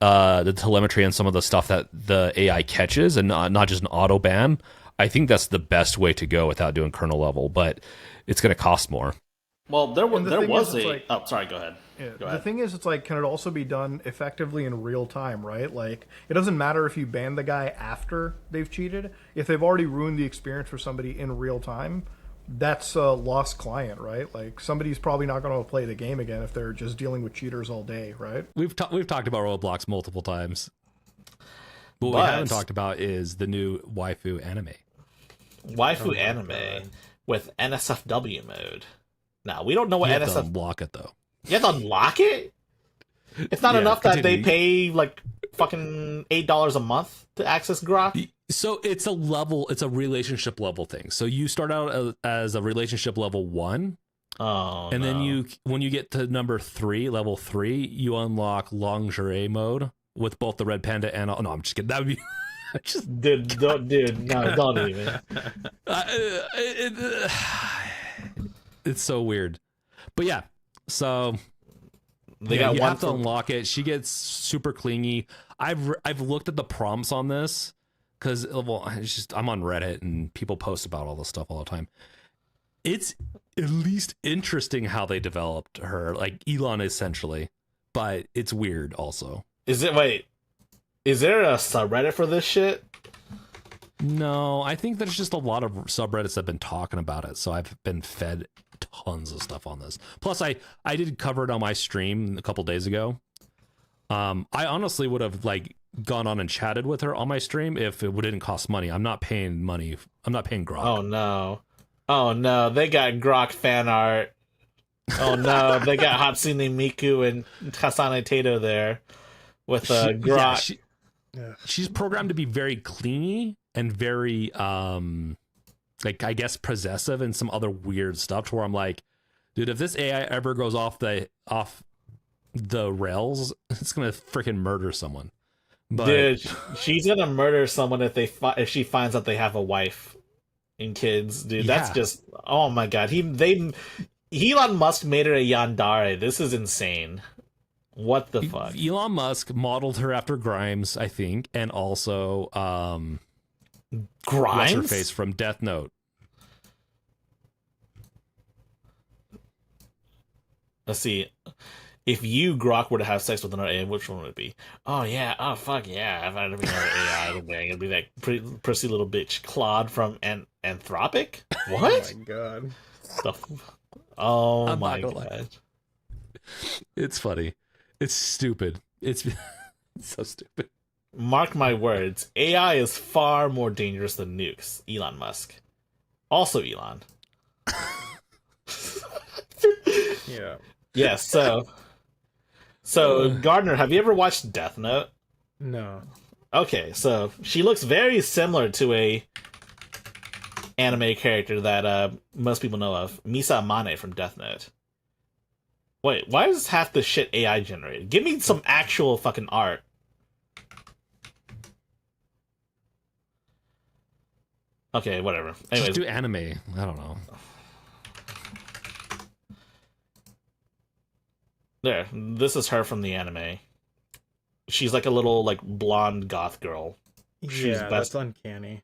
the telemetry and some of the stuff that the AI catches and not just an auto ban, I think that's the best way to go without doing kernel level, but it's going to cost more. Well, there was a... oh, sorry, go ahead. Yeah, the thing is, it's like, can it also be done effectively in real time, right? Like, it doesn't matter if you ban the guy after they've cheated. If they've already ruined the experience for somebody in real time, that's a lost client, right? Like, somebody's probably not going to play the game again if they're just dealing with cheaters all day, right? We've talked about Roblox multiple times. But what we haven't talked about is the new waifu anime. Waifu anime with NSFW mode. Now, we don't know what You have to unlock it, though. You have to unlock it? It's not enough that they pay, like, fucking $8 a month to access Grok? So it's a relationship level thing. So you start out as a relationship level 1. Oh, and then when you get to level 3, you unlock lingerie mode with both the red panda and... no, I'm just kidding. That would be... Dude, don't even. It's so weird. But yeah, so you have to unlock it. She gets super clingy. I've looked at the prompts on this because I'm on Reddit and people post about all this stuff all the time. It's at least interesting how they developed her, like Elon essentially, but it's weird also. Is there a subreddit for this shit? No, I think there's just a lot of subreddits that have been talking about it, so I've been fed tons of stuff on this. Plus, I did cover it on my stream a couple days ago. I honestly would have gone on and chatted with her on my stream if it didn't cost money. I'm not paying money. I'm not paying Grok. Oh no, they got Grok fan art. Oh no, they got Hatsune Miku and Kasane Tato there with Grok. She's programmed to be very clingy and very like I guess possessive and some other weird stuff to where I'm like, dude, if this AI ever goes off the rails, it's gonna freaking murder someone. But Dude, she's gonna murder someone if she finds out they have a wife and kids. Dude, that's Yeah. just, oh my god. Elon Musk made her a yandere. This is insane. What the fuck? Elon Musk modeled her after Grimes, I think, and also what's Grimes? her face from Death Note. Let's see. If you, Grok, were to have sex with another AI, which one would it be? Oh, yeah. Oh, fuck, yeah. If I had to be another AI, it'd be that prissy little bitch, Claude from Anthropic? What? Oh my god. Oh, I'm my not gonna lie. god. It's funny. It's stupid. It's so stupid. Mark my words. AI is far more dangerous than nukes. Elon Musk. Also Elon. Yeah. Yes, so Gardner, have you ever watched Death Note? No. Okay, so she looks very similar to a anime character that most people know of, Misa Amane from Death Note. Wait, why is half the shit AI generated? Give me some actual fucking art. Okay, whatever. Anyways, Just do anime. I don't know. there. This is her from the anime. She's like a little like blonde goth girl. She's Yeah, that's uncanny.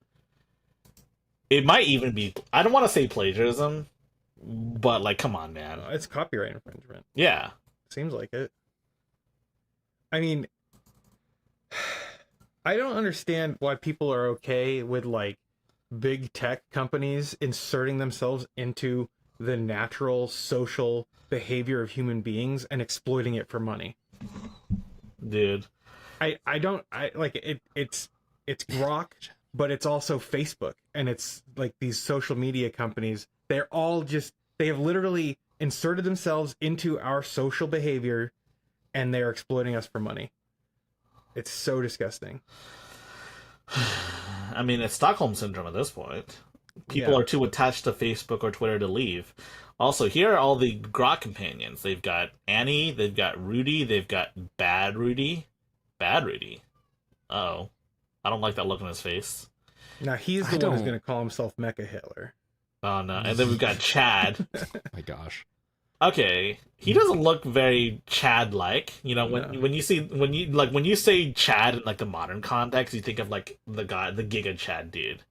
It might even be. I don't want to say plagiarism, but like, come on, man. It's copyright infringement. Yeah. Seems like it. I mean, I don't understand why people are okay with like big tech companies inserting themselves into the natural social behavior of human beings and exploiting it for money. Dude. I like it's Grok, but it's also Facebook, and it's like these social media companies, they have literally inserted themselves into our social behavior and they're exploiting us for money. It's so disgusting. I mean, it's Stockholm Syndrome at this point. People are too attached to Facebook or Twitter to leave. Also, here are all the Grok companions. They've got Annie, they've got Rudy, they've got Bad Rudy. Bad Rudy. Oh. I don't like that look on his face. Now he's the one who's going to call himself Mecha Hitler. Oh, no. And then we've got Chad. My gosh. Okay, he doesn't look very Chad-like. You know, when you say Chad in like the modern context, you think of like the Giga Chad dude.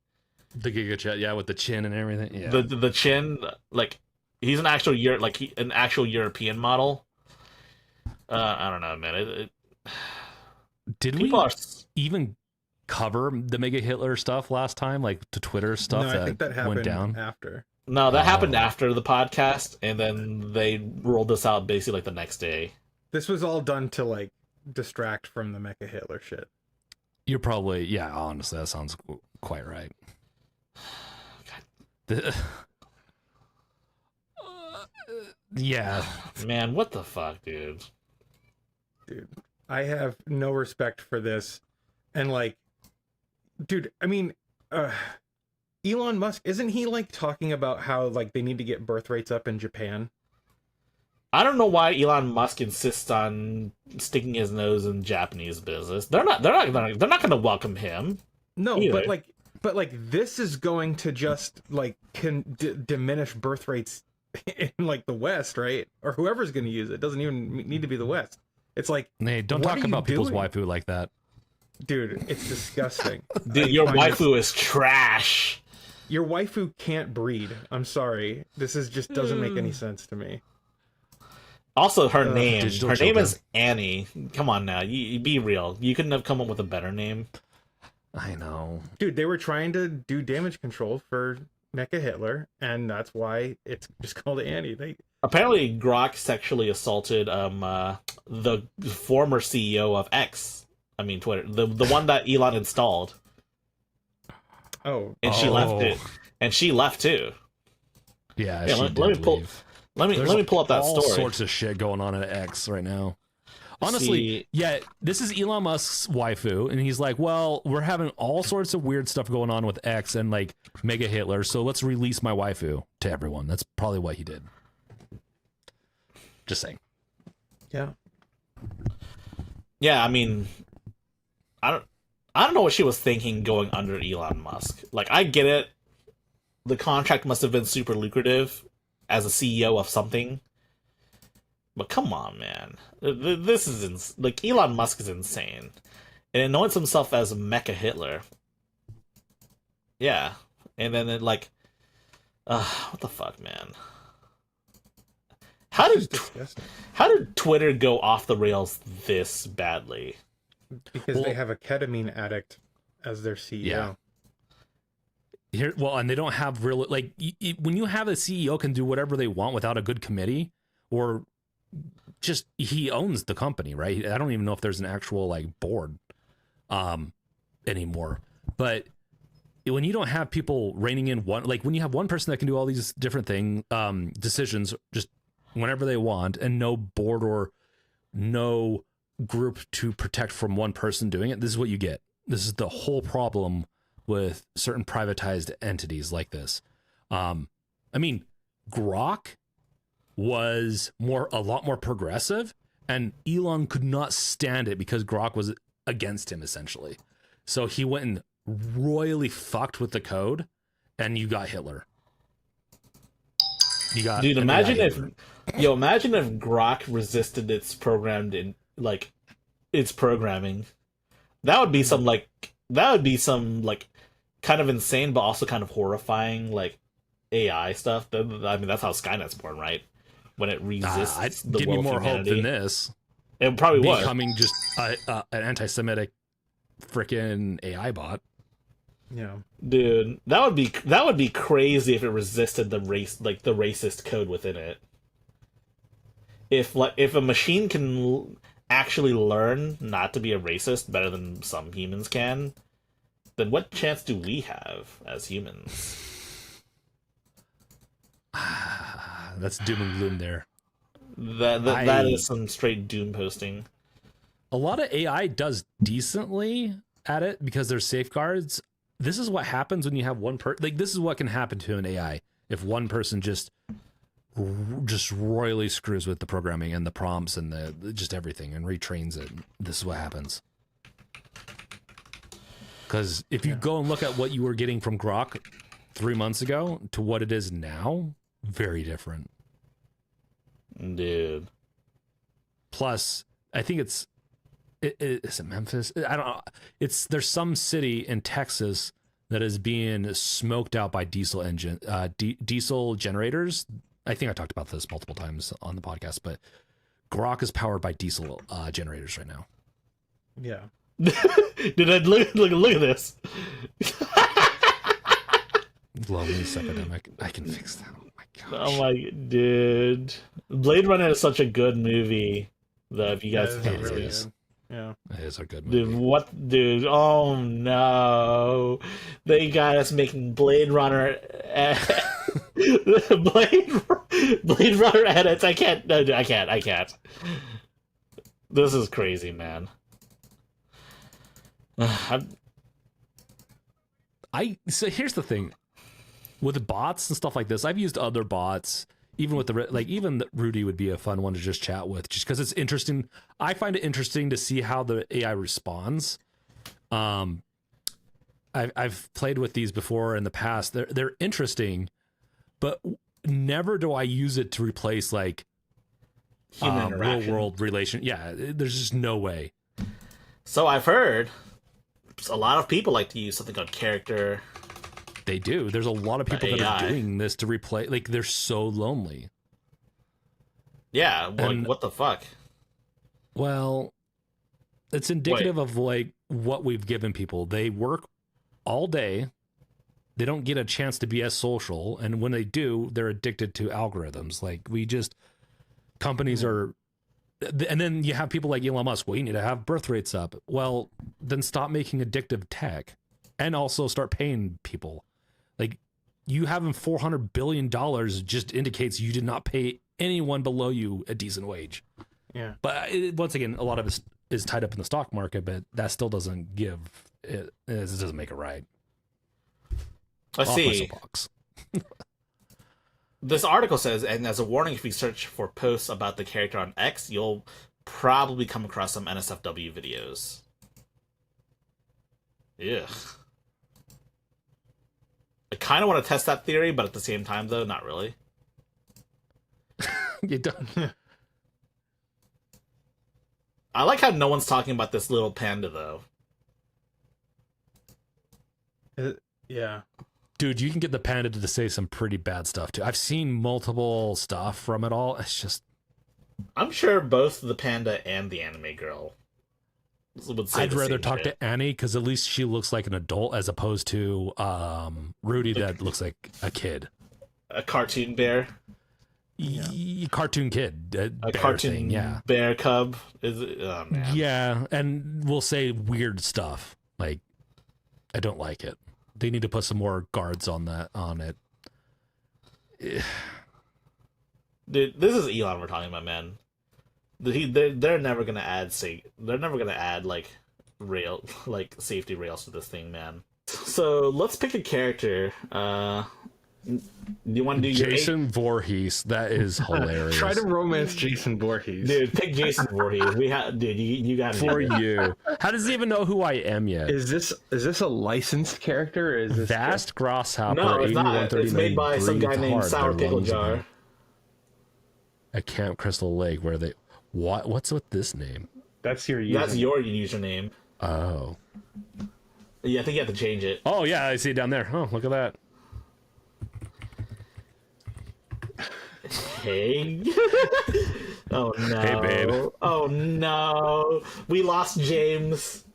The Giga Chad, yeah, with the chin and everything. Yeah. The chin, like he's an actual an actual European model. I don't know, man. Did we even cover the Mega Hitler stuff last time, like the Twitter stuff? No, I think that happened went down after. No, that happened after the podcast, and then they rolled this out basically like the next day. This was all done to like distract from the Mecha Hitler shit. You're probably, yeah, honestly, that sounds quite right. Yeah. Man, what the fuck, dude? Dude, I have no respect for this. And like, dude, I mean, Elon Musk, isn't he like talking about how like they need to get birth rates up in Japan? I don't know why Elon Musk insists on sticking his nose in Japanese business. They're not going to welcome him. No, either. but like this is going to just like diminish birth rates in like the West, right? Or whoever's going to use it. It doesn't even need to be the West. It's like, hey, don't talk about people's waifu like that. Dude, it's disgusting. Dude, your waifu is trash. Your waifu can't breed. I'm sorry. This just doesn't make any sense to me. Also, her name is Annie. Come on now, you be real. You couldn't have come up with a better name. I know. Dude, they were trying to do damage control for Mecha Hitler, and that's why it's just called Annie. Apparently, Grok sexually assaulted the former CEO of X. I mean, Twitter. The one that Elon installed. Oh. And she left it. And she left too. Yeah, let me pull up that all story. All sorts of shit going on at X right now. Honestly, See- yeah, this is Elon Musk's waifu, and he's like, well, we're having all sorts of weird stuff going on with X and like Mega Hitler, so let's release my waifu to everyone. That's probably what he did. Just saying. Yeah. Yeah, I mean, I don't know what she was thinking going under Elon Musk. Like, I get it. The contract must have been super lucrative as a CEO of something. But come on, man. This is like Elon Musk is insane. And anoints himself as Mecha Hitler. Yeah. And then it like what the fuck, man? How did Twitter go off the rails this badly? Because they have a ketamine addict as their CEO. Yeah. Here, well, and they don't have real like when you have a CEO can do whatever they want without a good committee, or just he owns the company, right? I don't even know if there's an actual like board anymore. But when you don't have people reining in one, like when you have one person that can do all these different decisions just whenever they want, and no board or no group to protect from one person doing it, this is what you get. This is the whole problem with certain privatized entities like this. I mean, Grok was a lot more progressive, and Elon could not stand it because Grok was against him essentially. So he went and royally fucked with the code, and you got Hitler. Dude, imagine if Grok resisted its programming. That would be some kind of insane, but also kind of horrifying like AI stuff. I mean, that's how Skynet's born, right? When it resists the give will me of more humanity. hope than this. It probably was becoming just an anti-Semitic freaking AI bot. Yeah, dude, that would be crazy if it resisted the racist code within it. If a machine can actually learn not to be a racist better than some humans can, then what chance do we have as humans? That's doom and gloom there. That is some straight doom posting. A lot of AI does decently at it because there's safeguards. This is what happens when you have one person. Like, this is what can happen to an AI if one person just royally screws with the programming and the prompts and just everything and retrains it. This is what happens. Because if you go and look at what you were getting from Grok 3 months ago to what it is now, very different. Dude. Plus, I think is it Memphis? I don't know. There's some city in Texas that is being smoked out by diesel generators. I think I talked about this multiple times on the podcast, but Grok is powered by diesel generators right now. Yeah. Dude, look at this. Loneliness epidemic. I can fix that. Oh my gosh. Oh my dude. Blade Runner is such a good movie. That if you guys haven't seen it. Yeah. It is a good movie. Dude, what dude? Oh no. They got us making Blade Runner Blade Runner edits. I can't. No, dude, I can't. This is crazy, man. So here's the thing with bots and stuff like this. I've used other bots, even with even Rudy would be a fun one to just chat with, just because it's interesting. I find it interesting to see how the AI responds. I've played with these before in the past. They're interesting, but never do I use it to replace like human real world relation. Yeah, there's just no way. So I've heard a lot of people like to use something called character. They do. There's a lot of people that are doing this to replace. Like, they're so lonely. Yeah, like what the fuck? Well, it's indicative of like what we've given people. They work all day. They don't get a chance to be as social, and when they do, they're addicted to algorithms. Like, companies are. And then you have people like Elon Musk. Well, you need to have birth rates up. Well, then stop making addictive tech, and also start paying people. Like, you having $400 billion just indicates you did not pay anyone below you a decent wage. Yeah. But once again, a lot of it is tied up in the stock market, but that still doesn't give it. It doesn't make it right. Let's Off my see. soapbox. This article says, and as a warning, if you search for posts about the character on X, you'll probably come across some NSFW videos. Ugh. I kind of want to test that theory, but at the same time, though, not really. You don't. I like how no one's talking about this little panda, though. Yeah. Dude, you can get the panda to say some pretty bad stuff too. I've seen multiple stuff from it all. It's just, I'm sure both the panda and the anime girl would say I'd the rather same talk shit. to Annie because at least she looks like an adult as opposed to Rudy that looks like a kid. A cartoon bear. Cartoon kid. A bear cartoon thing, yeah. bear cub. Is it? Oh, man. Yeah, and we'll say weird stuff. Like, I don't like it. They need to put some more guards on it. Dude, this is Elon we're talking about, man. They're never gonna add like safety rails to this thing, man. So let's pick a character. Do you want to do your Jason Voorhees? That is hilarious. Try to romance Jason Voorhees. Dude, pick Jason Voorhees. Dude, you got for you. How does he even know who I am yet? Is this a licensed character? Or is this Vast Grasshopper? No, it's not. It's made by some guy named Sour Pickle Jar. At Camp Crystal Lake, where they what's with this name? That's your username. That's your username. Oh. Yeah, I think you have to change it. Oh yeah, I see it down there. Oh, look at that. Hey. Oh no. Hey, babe. Oh no. We lost James.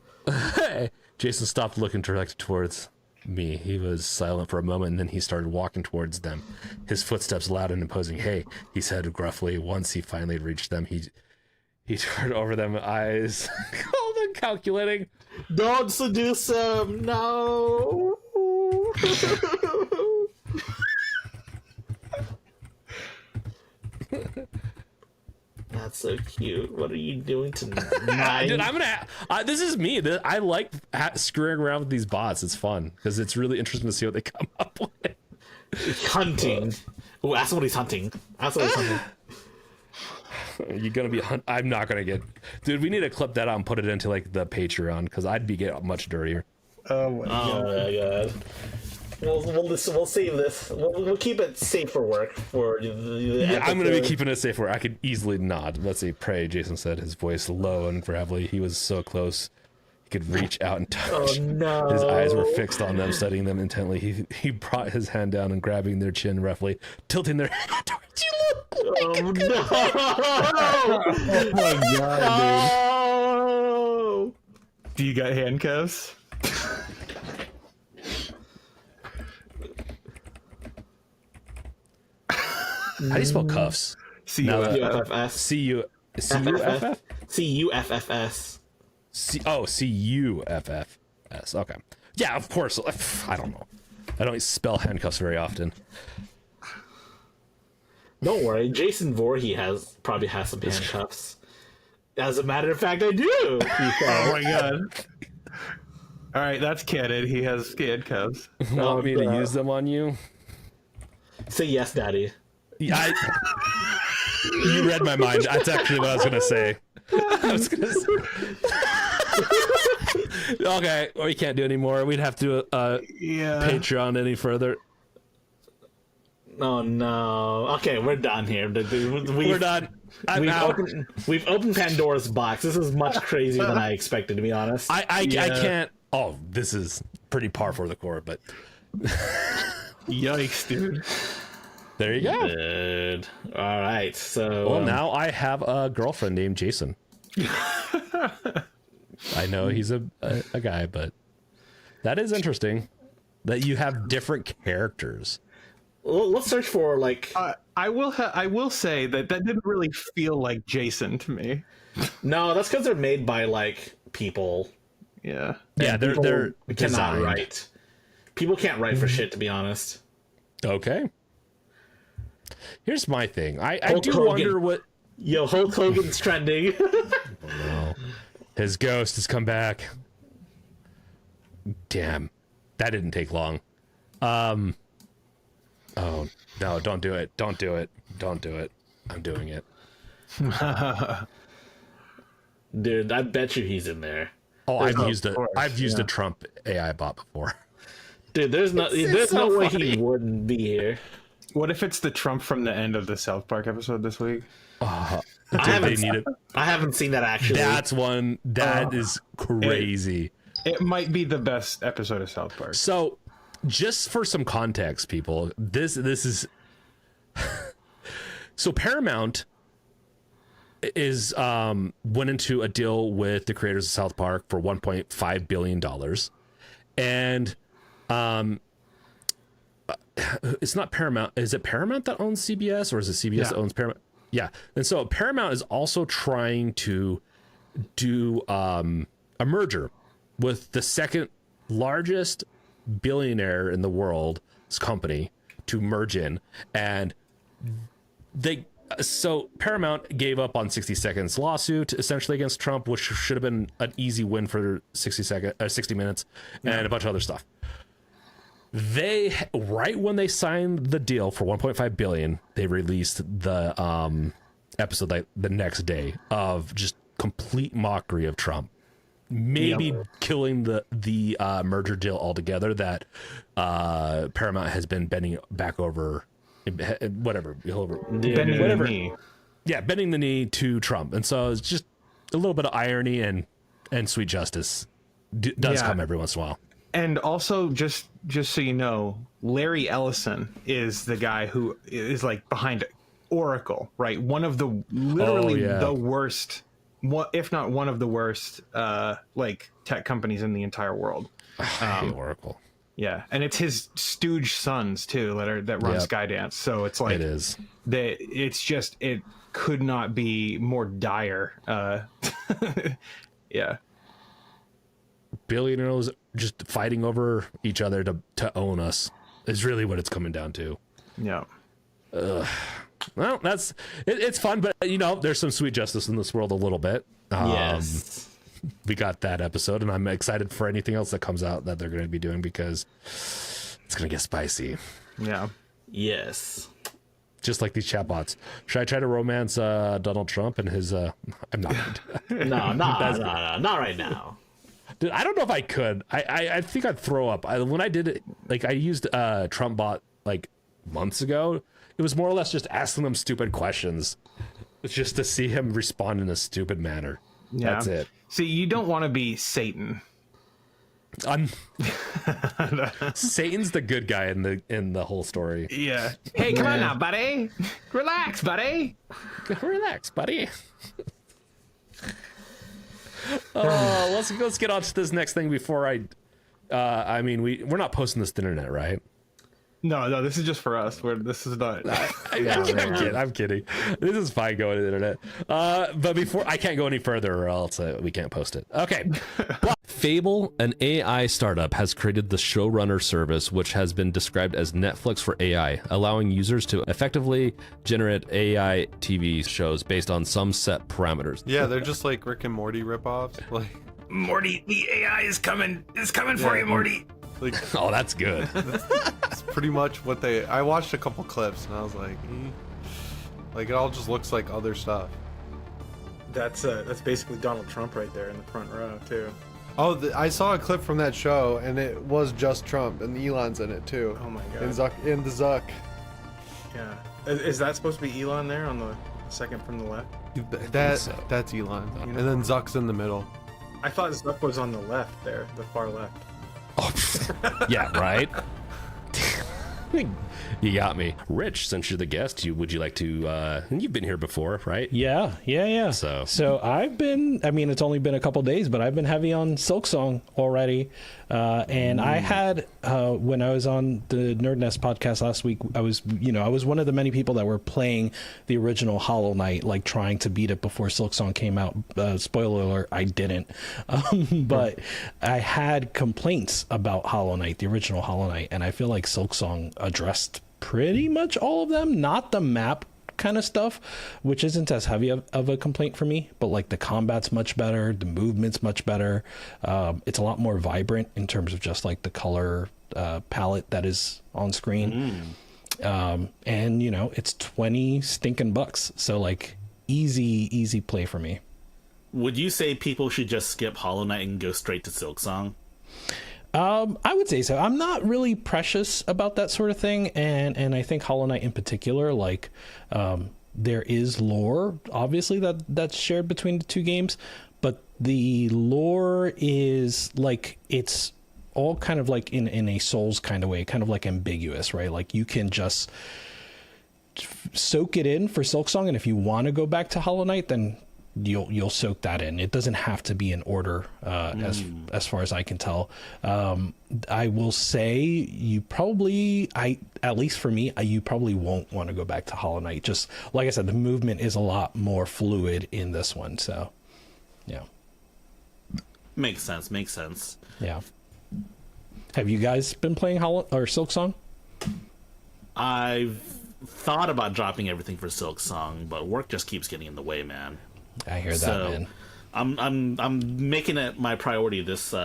Hey. Jason stopped looking directed towards me. He was silent for a moment, and then he started walking towards them. His footsteps loud and imposing. Hey, he said gruffly. Once he finally reached them, he turned over them, eyes cold and calculating. Don't seduce him. No. That's so cute. What are you doing tonight? Dude, I'm gonna. This is me. I like screwing around with these bots. It's fun because it's really interesting to see what they come up with. Hunting. Ooh, ask what he's hunting. Ask what he's hunting. You're gonna be. I'm not gonna get. Dude, we need to clip that out and put it into like the Patreon because I'd be getting much dirtier. Oh my god. We'll save this. We'll keep it safe for work. Yeah, I'm gonna be keeping it safe where I could easily nod. Let's see. Pray, Jason said, his voice low and gravelly. He was so close, he could reach out and touch. Oh no! His eyes were fixed on them, studying them intently. He brought his hand down and grabbing their chin roughly, tilting their head towards you. Oh no! Oh my god, dude! Do you got handcuffs? How do you spell cuffs? C-U-F-F-S. C-U-F-F? C-U-F-F-S. C-U-F-F-S. Okay. Yeah, of course. I don't know. I don't spell handcuffs very often. Don't worry, Jason Voorhees probably has some handcuffs. As a matter of fact, I do. Oh my god. All right, that's canon. He has handcuffs. Want me to use them on you? Say yes, Daddy. Yeah, you read my mind. That's actually what I was gonna say. Okay, we can't do anymore. We'd have to Patreon any further. Oh no. Okay, we're done here. We're done. We've opened Pandora's box. This is much crazier than I expected, to be honest. I can't. Oh, this is pretty par for the course, but yikes, dude. There you go. Good. All right. So well, now I have a girlfriend named Jason. I know he's a guy, but that is interesting that you have different characters. Well, let's search for like. I will say that didn't really feel like Jason to me. No, that's because they're made by like people. Yeah. Yeah, they're cannot designed. write. People can't write for shit, to be honest. Okay. Here's my thing. I do wonder what. Yo, Hulk Hogan's trending. No. His ghost has come back. Damn. That didn't take long. Oh, no, don't do it. Don't do it. Don't do it. I'm doing it. Dude, I bet you he's in there. Oh, I've used a Trump AI bot before. Dude, there's no way he wouldn't be here. What if it's the Trump from the end of the South Park episode this week? I haven't seen that actually. That's one that is crazy. It might be the best episode of South Park. So, just for some context, people, this is so Paramount is went into a deal with the creators of South Park for $1.5 billion, and it's not Paramount. Is it Paramount that owns CBS, or is it CBS that owns Paramount? Yeah. And so Paramount is also trying to do a merger with the second largest billionaire in the world's company to merge in. And so Paramount gave up on 60 Seconds lawsuit essentially against Trump, which should have been an easy win for 60 Minutes and a bunch of other stuff. They, right when they signed the deal for 1.5 billion, they released the episode the next day of just complete mockery of Trump, maybe killing the merger deal altogether that Paramount has been bending back over, whatever, Bending the knee. Yeah, bending the knee to Trump. And so it's just a little bit of irony and sweet justice does come every once in a while. And also, just so you know, Larry Ellison is the guy who is like behind Oracle, right? One of the the worst, if not one of the worst, like tech companies in the entire world. I hate Oracle. Yeah, and it's his stooge sons too that run Skydance. So it's like it could not be more dire. Yeah. Billionaires just fighting over each other to own us is really what it's coming down to. Yeah. Well, it's fun, but there's some sweet justice in this world a little bit. Yes. We got that episode, and I'm excited for anything else that comes out that they're going to be doing because it's going to get spicy. Yeah. Yes. Just like these chatbots. Should I try to romance Donald Trump and his? I'm not. No, not right now. Dude, I don't know if I could. I think I'd throw up. When I did it, like I used Trump bot like months ago. It was more or less just asking them stupid questions, just to see him respond in a stupid manner. Yeah. That's it. See, you don't want to be Satan. Satan's the good guy in the whole story. Yeah. Hey, come on now, buddy. Relax, buddy. Relax, buddy. Oh, let's get on to this next thing before we're not posting this to the internet, right? No, this is just for us. This is not. I'm kidding. This is fine going to the internet. But before I can't go any further, or else we can't post it. Okay. Fable, an AI startup, has created the Showrunner service, which has been described as Netflix for AI, allowing users to effectively generate AI TV shows based on some set parameters. Yeah, they're just like Rick and Morty ripoffs. Like Morty, the AI is coming for you, Morty. Like, oh, that's good. That's pretty much what I watched a couple clips and I was like, like it all just looks like other stuff. That's basically Donald Trump right there in the front row too. Oh, I saw a clip from that show and it was just Trump and Elon's in it too. Oh my god. And the Zuck. Yeah. Is that supposed to be Elon there on the second from the left? That's Elon. And then Zuck's in the middle. I thought Zuck was on the left there, the far left. Oh, yeah, right. You got me. Rich, since you're the guest, would you like to you've been here before, right? Yeah. So I've been, it's only been a couple days, but I've been heavy on Silksong already. And I had when I was on the Nerd Nest podcast last week, I was one of the many people that were playing the original Hollow Knight, like trying to beat it before Silksong came out. Spoiler alert, I didn't. But I had complaints about Hollow Knight, the original Hollow Knight, and I feel like Silksong addressed pretty much all of them. Not the map kind of stuff, which isn't as heavy of a complaint for me, but like the combat's much better, the movement's much better. It's a lot more vibrant in terms of just like the color palette that is on screen. And you know, it's 20 stinking bucks. So like easy play for me. Would you say people should just skip Hollow Knight and go straight to Silksong? I would say so. I'm not really precious about that sort of thing, and I think Hollow Knight in particular, like there is lore obviously that's shared between the two games, but the lore is like it's all kind of like in a Souls kind of way, kind of like ambiguous, right? Like you can just soak it in for Silksong, and if you want to go back to Hollow Knight, then you'll soak that in. It doesn't have to be in order as far as I can tell. I will say you probably, at least for me, you probably won't want to go back to Hollow Knight. Just like I said, the movement is a lot more fluid in this one. So yeah, makes sense. Yeah. Have you guys been playing Silksong? I've thought about dropping everything for Silksong, but work just keeps getting in the way, man. I hear that, man. I'm making it my priority this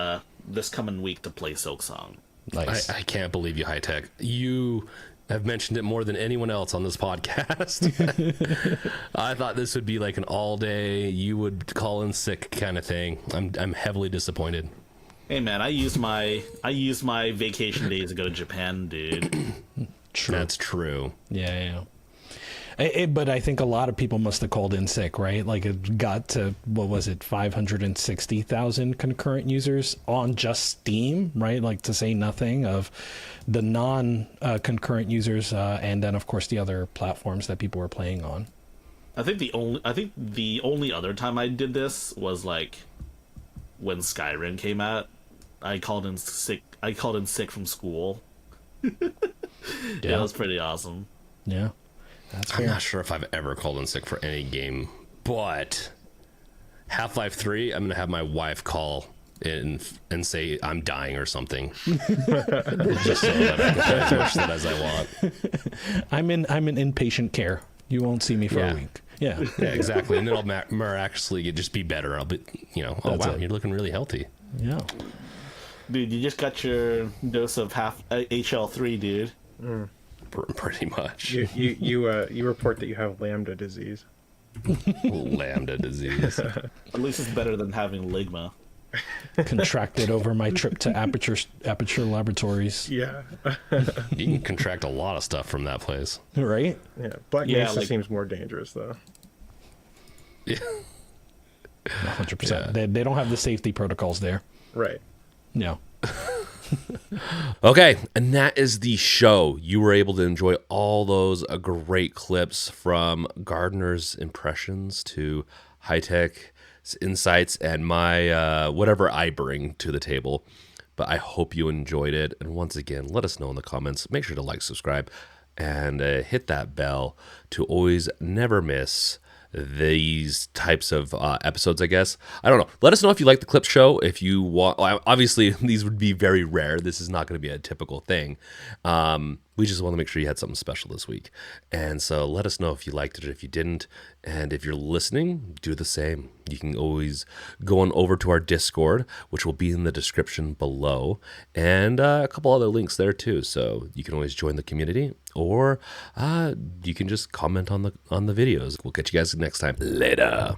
coming week to play Silksong. Nice. I can't believe you, High Tech. You have mentioned it more than anyone else on this podcast. I thought this would be like an all day, you would call in sick kind of thing. I'm heavily disappointed. Hey man, I used my vacation days to go to Japan, dude. True. That's true. Yeah. But I think a lot of people must have called in sick, right? Like it got to, what was it, 560,000 concurrent users on just Steam, right? Like to say nothing of the non-concurrent users, and then of course the other platforms that people were playing on. I think the only other time I did this was like when Skyrim came out. I called in sick from school. Yeah, that was pretty awesome. Yeah. I'm not sure if I've ever called in sick for any game, but Half-Life 3, I'm going to have my wife call in and say I'm dying or something. Just so that I can play as much of that as I want. I'm in inpatient care. You won't see me for a week. Yeah, exactly. And then I'll miraculously just be better. I'll be, oh wow, you're looking really healthy. Yeah. Dude, you just got your dose of HL3, dude. Pretty much. You report that you have lambda disease. Lambda disease. At least it's better than having ligma. Contracted over my trip to Aperture Laboratories. Yeah. You can contract a lot of stuff from that place. Right? Yeah. Black Mesa seems more dangerous though. Yeah. 100%. Yeah. They don't have the safety protocols there. Right. No. Okay, and that is the show. You were able to enjoy all those great clips from Gardner's impressions to High Tech's insights and my whatever I bring to the table. But I hope you enjoyed it. And once again, let us know in the comments. Make sure to like, subscribe, and hit that bell to always never miss these types of episodes, I guess. I don't know. Let us know if you like the clip show. If you want, obviously these would be very rare. This is not going to be a typical thing. We just want to make sure you had something special this week. And so let us know if you liked it or if you didn't. And if you're listening, do the same. You can always go on over to our Discord, which will be in the description below, and a couple other links there too. So you can always join the community, or you can just comment on the videos. We'll catch you guys next time. Later.